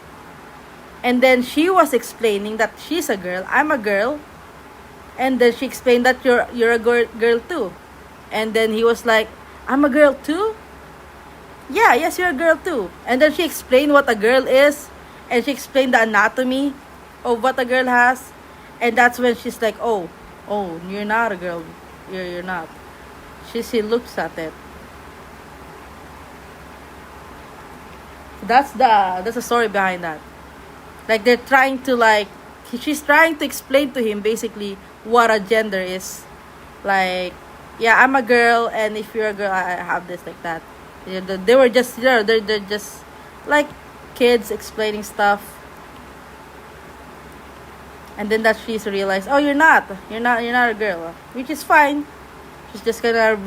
And then she was explaining that she's a girl, I'm a girl. And then she explained that you're a girl too. And then he was like, I'm a girl too? Yeah, yes, you're a girl too. And then she explained what a girl is, and she explained the anatomy of what a girl has. And that's when she's like, oh, you're not a girl. You're not. She looks at it. That's the story behind that. Like, they're trying to she's trying to explain to him basically what a gender is. Like, yeah, I'm a girl, and if you're a girl, I have this, like that. They were just, they're just like kids explaining stuff. And then that she's realized, oh, you're not a girl, which is fine. She's just gonna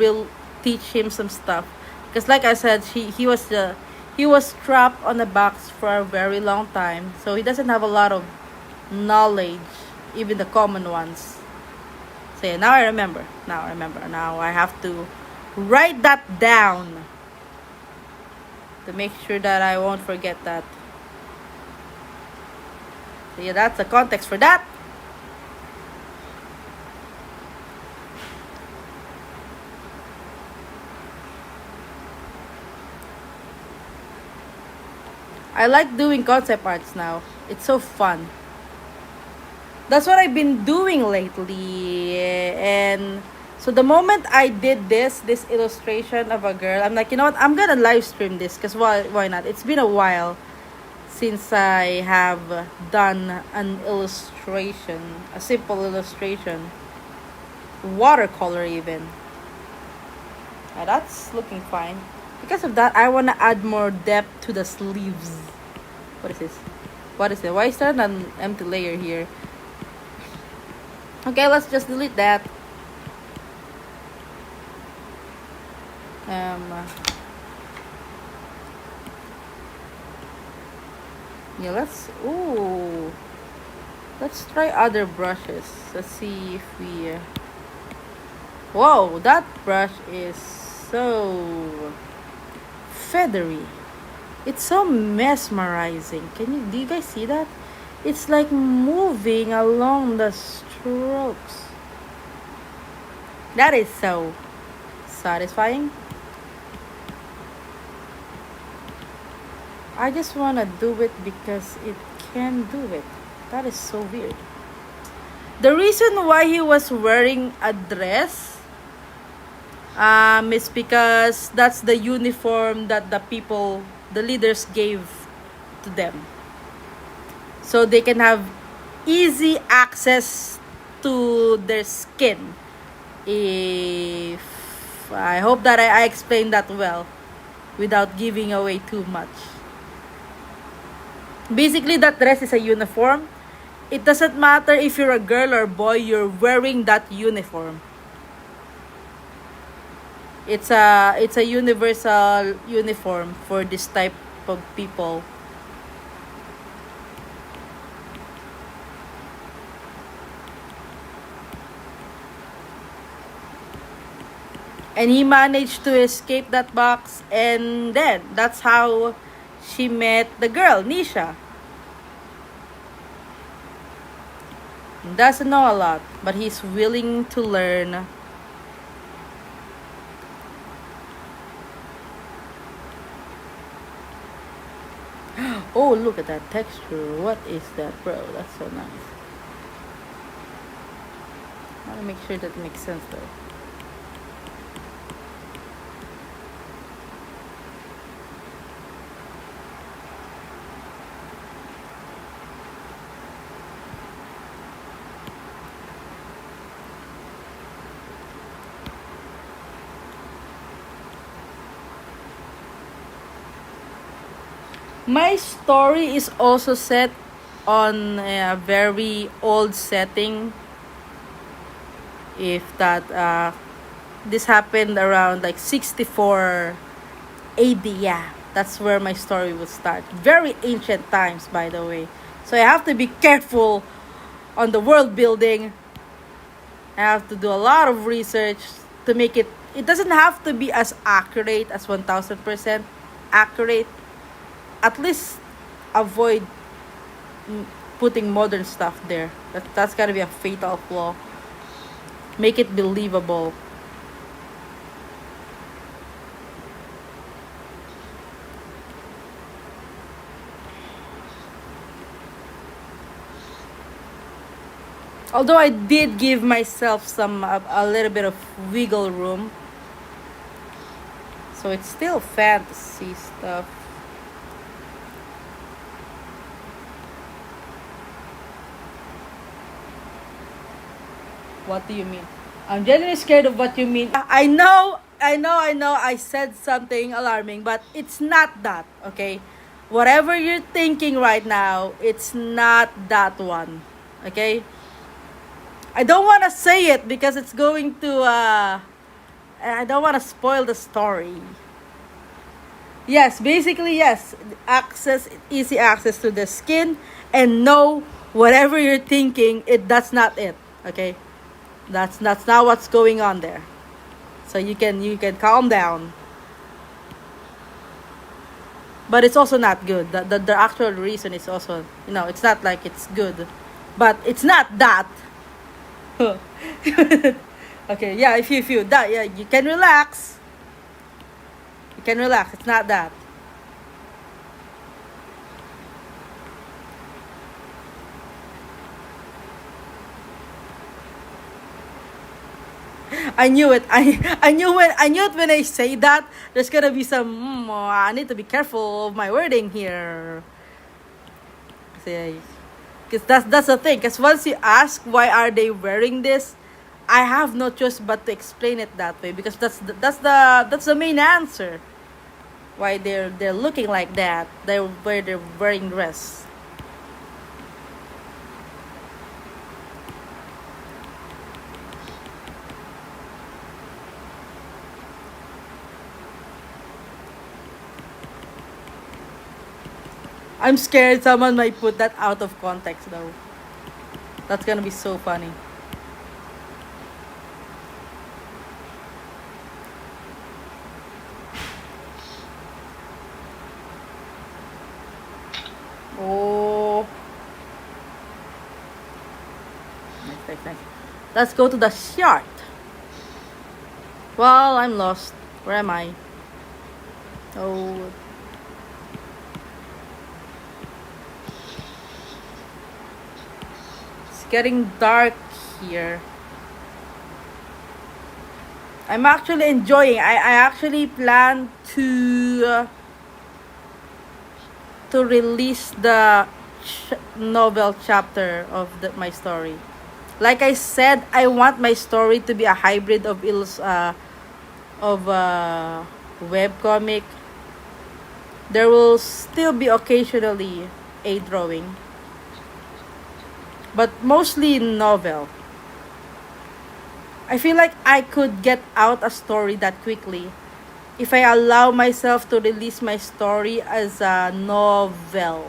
teach him some stuff, because like I said, he was trapped on a box for a very long time, so he doesn't have a lot of knowledge, even the common ones. So yeah, now I remember. Now I have to write that down to make sure that I won't forget that. So yeah, that's the context for that. I like doing concept arts now. It's so fun. That's what I've been doing lately. And so the moment I did this illustration of a girl, I'm like, you know what? I'm gonna live stream this, because why not? It's been a while since I have done an illustration, a simple illustration, watercolor even. Now that's looking fine. Because of that, I want to add more depth to the sleeves. What is this? What is it? Why is there an empty layer here? Okay, let's just delete that. Yeah, let's try other brushes. Let's see if we whoa, that brush is so feathery. It's so mesmerizing. Do you guys see that? It's like moving along the strokes. That is so satisfying. I just want to do it because it can do it. That is so weird. The reason why he was wearing a dress is because that's the uniform that the leaders gave to them. So they can have easy access to their skin. If I hope that I explained that well without giving away too much. Basically, that dress is a uniform. It doesn't matter if you're a girl or boy, you're wearing that uniform. It's a universal uniform for this type of people. And he managed to escape that box, and then that's how she met the girl, Nisha. Doesn't know a lot, but he's willing to learn. Oh, look at that texture. What is that, bro? That's so nice. I want to make sure that makes sense, though. My story is also set on a very old setting. If that this happened around like 64 AD, yeah, that's where my story would start. Very ancient times, by the way. So I have to be careful on the world building. I have to do a lot of research to make it. It doesn't have to be as accurate as 1000% accurate. At least avoid putting modern stuff there. That's gotta be a fatal flaw. Make it believable. Although I did give myself a little bit of wiggle room, so it's still fantasy stuff. What do you mean? I'm genuinely scared of what you mean. I know. I said something alarming, but it's not that, okay? whatever you're thinking right now, it's not that one. Okay? I don't want to say it because it's going to, I don't want to spoil the story. Yes, basically, yes. Easy access to the skin. And no, whatever you're thinking, that's not it. Okay? That's not what's going on there. So you can calm down. But it's also not good. The actual reason is also, it's not like it's good. But it's not that. Okay, yeah, if you that, yeah, you can relax. You can relax. It's not that. I knew it. I knew it when I say that. There's gonna be some. I need to be careful of my wording here. Because that's the thing. Because once you ask why are they wearing this, I have no choice but to explain it that way. Because that's the main answer. Why they're looking like that. They're wearing dress. I'm scared someone might put that out of context though. That's gonna be so funny. Oh. Nice. Let's go to the chart. Well, I'm lost. Where am I? Oh. It's getting dark here. I'm actually enjoying. I actually plan to release the novel chapter of my story. Like I said, I want my story to be a hybrid of webcomic. There will still be occasionally a drawing, but mostly novel. I feel like I could get out a story that quickly if I allow myself to release my story as a novel.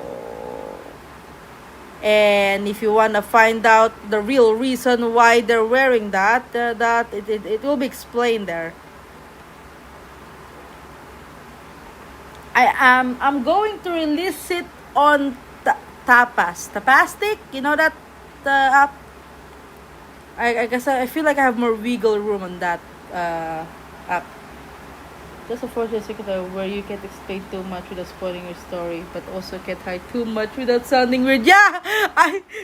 And if you want to find out the real reason why they're wearing that, it will be explained there. I'm going to release it on Tapastic. You know that app. I guess I feel like I have more wiggle room on that app. Just a fortunate secret where you can't explain too much without spoiling your story, but also can't hide too much without sounding weird. Yeah,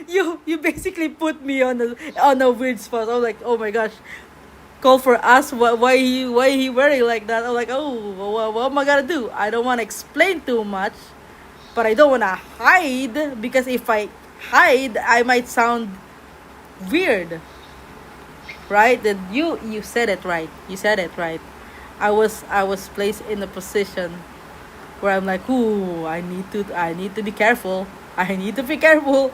you basically put me on a weird spot. I was like, oh my gosh, call for us. Why he wearing like that? I'm like, oh, what am I gonna do? I don't want to explain too much, but I don't want to hide because if I hide, I might sound weird, right? Then you said it right. You said it right. I was placed in a position where I'm like, ooh, I need to be careful. I need to be careful.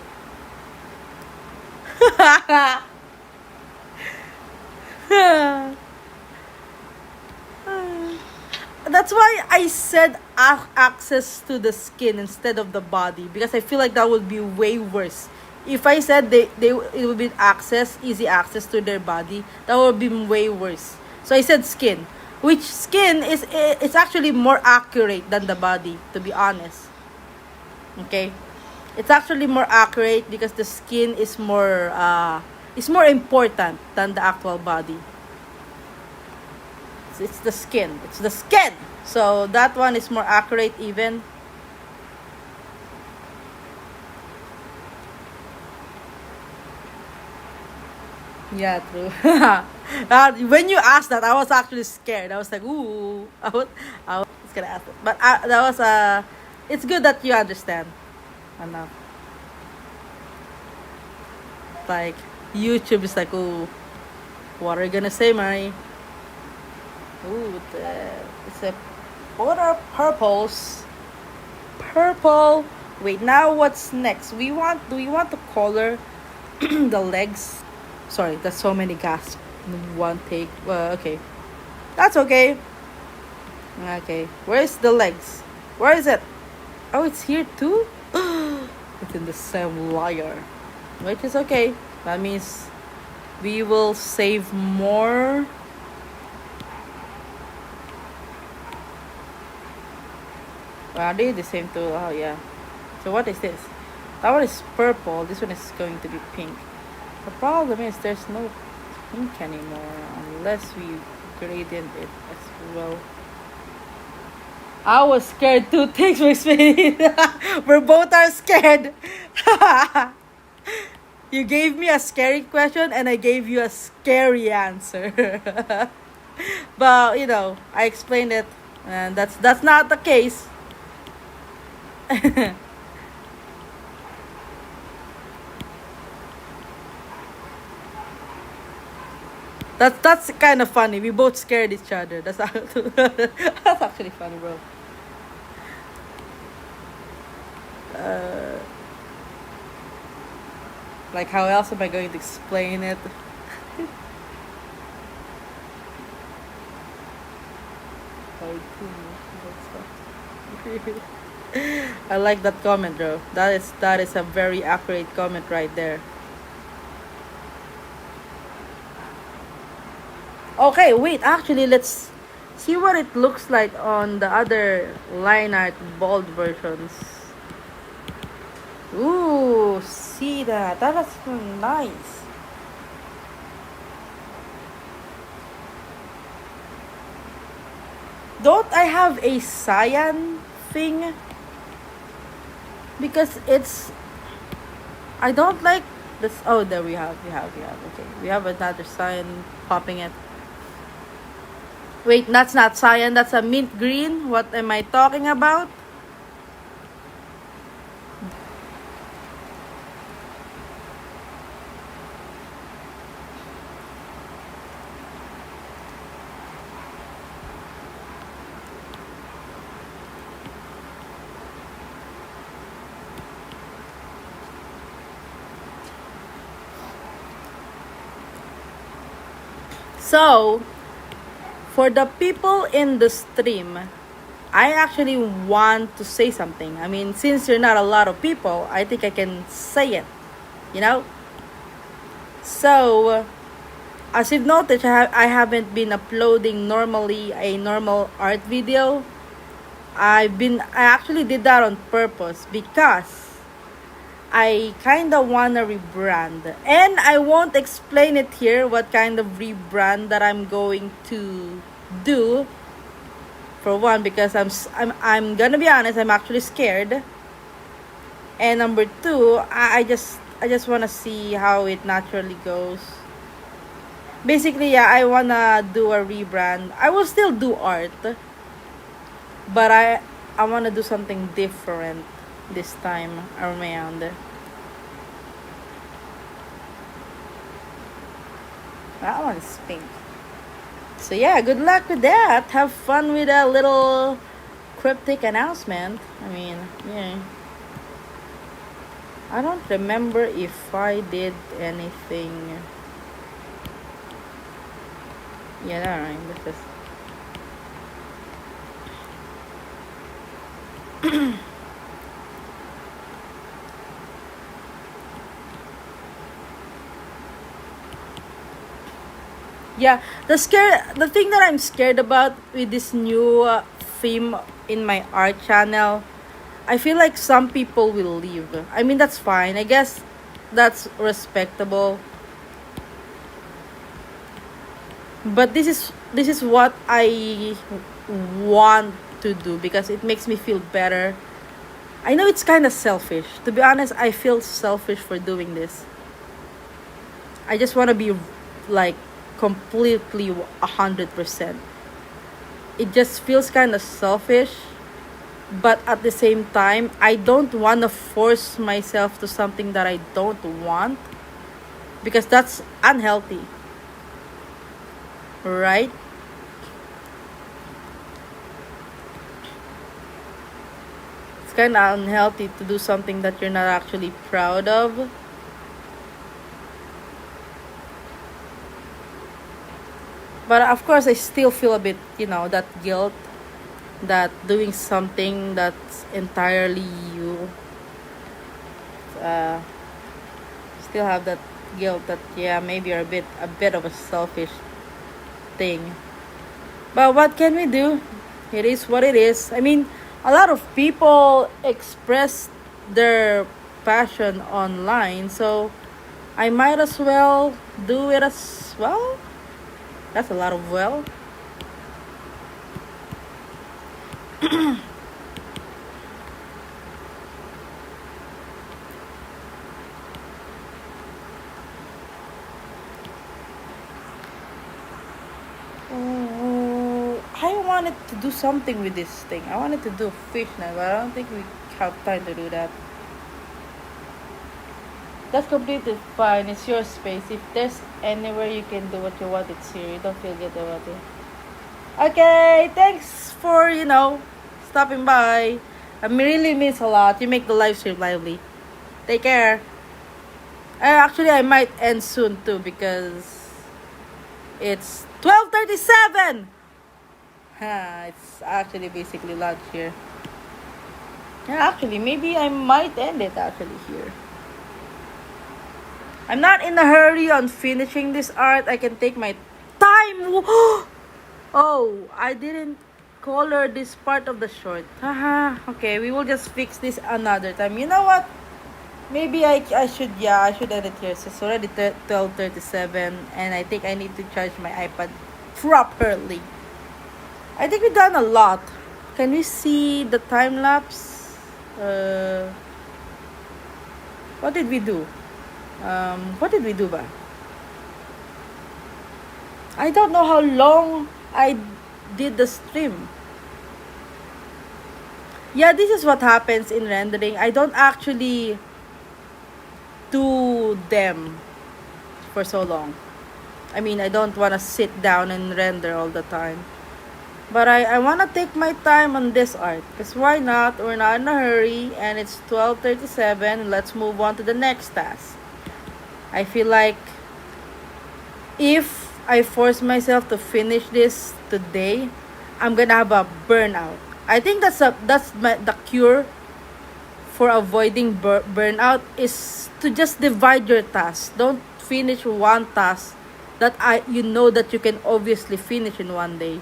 That's why I said access to the skin instead of the body because I feel like that would be way worse. If I said it would be easy access to their body, that would be way worse. So I said skin. Which skin is actually more accurate than the body, to be honest. Okay, it's actually more accurate because the skin is more important than the actual body. It's the skin. It's the skin. So that one is more accurate even. Yeah, true. When you asked that, I was actually scared. I was like, ooh, I was gonna ask it, but that was it's good that you understand. Enough. Like YouTube is like, ooh, what are you gonna say, Mary? Ooh, it's a polar purples. purple. Wait, now what's next? Do we want to color the legs? Sorry, that's so many gasps in one take. Well, okay. That's okay. Okay. Where's the legs? Where is it? Oh, it's here too? It's in the same layer. Which is okay. That means we will save more. Are they the same too? Oh, yeah. So what is this? That one is purple. This one is going to be pink. The problem is there's no pink anymore unless we gradient it as well. I was scared too. Thanks for explaining. We both are scared. You gave me a scary question and I gave you a scary answer. But I explained it, and that's not the case. That's kind of funny. We both scared each other. That's that's actually funny, bro. Uh, like, how else am I going to explain it? I like that comment, bro. That is a very accurate comment right there. Okay, wait. Actually, let's see what it looks like on the other line art bold versions. Ooh, see that? That's nice. Don't I have a cyan thing? Because I don't like this. Oh, there we have. Okay, we have another cyan popping it. Wait, that's not cyan. That's a mint green. What am I talking about? So, for the people in the stream, I actually want to say something. I mean, since you're not a lot of people, I think I can say it. You know? So, as you've noticed, I haven't been uploading normally a normal art video. I actually did that on purpose because I kind of want to rebrand. And I won't explain it here what kind of rebrand that I'm going to do. For one, because I'm going to be honest, I'm actually scared. And number two, I just want to see how it naturally goes. Basically, yeah, I want to do a rebrand. I will still do art, but I want to do something different this time around. That one is pink. So yeah, good luck with that. Have fun with a little cryptic announcement. I mean, yeah. I don't remember if I did anything. Yeah, that right. This is. Yeah, the thing that I'm scared about with this new theme in my art channel, I feel like some people will leave. I mean, that's fine. I guess that's respectable. But this is what I want to do because it makes me feel better. I know it's kind of selfish. To be honest, I feel selfish for doing this. I just want to be like completely 100%. It just feels kind of selfish, but at the same time, I don't want to force myself to something that I don't want because that's unhealthy. Right? It's kind of unhealthy to do something that you're not actually proud of. But of course, I still feel a bit, that guilt that doing something that's entirely you, uh, still have that guilt that, yeah, maybe you're a bit of a selfish thing. But what can we do? It is what it is. I mean, a lot of people express their passion online, so I might as well do it as well. That's a lot of well. Oh, I wanted to do something with this thing. I wanted to do fish net, but I don't think we have time to do that. That's completely fine. It's your space. If there's anywhere you can do what you want, it's here. You don't feel guilty about it. Okay, thanks for, stopping by. I really miss a lot. You make the live stream lively. Take care. Actually, I might end soon too because it's 12:37. It's actually basically lunch here. Yeah, actually, maybe I might end it actually here. I'm not in a hurry on finishing this art. I can take my time. Oh, I didn't color this part of the short. Haha. Okay, we will just fix this another time. You know what? Maybe I should, yeah, I should edit here. So it's already 12:37 and I think I need to charge my iPad properly. I think we've done a lot. Can we see the time lapse? What did we do? What did we do ba? I don't know how long I did the stream. Yeah, this is what happens in rendering. I don't actually do them for so long. I mean, I don't want to sit down and render all the time. But I want to take my time on this art. Because why not? We're not in a hurry. And it's 12:37. Let's move on to the next task. I feel like if I force myself to finish this today, I'm gonna have a burnout. I think the cure for avoiding burnout is to just divide your tasks. Don't finish one task that that you can obviously finish in one day,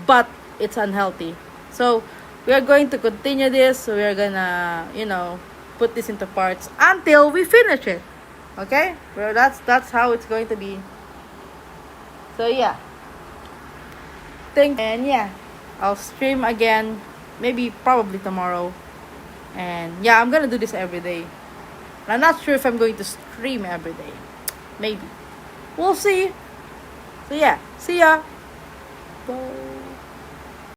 but it's unhealthy. So we are going to continue this. We are gonna put this into parts until we finish it. Okay, well, that's how it's going to be. So yeah, and yeah, I'll stream again, maybe probably tomorrow. And yeah, I'm gonna do this every day. I'm not sure if I'm going to stream every day. Maybe, we'll see. So yeah, see ya. Bye.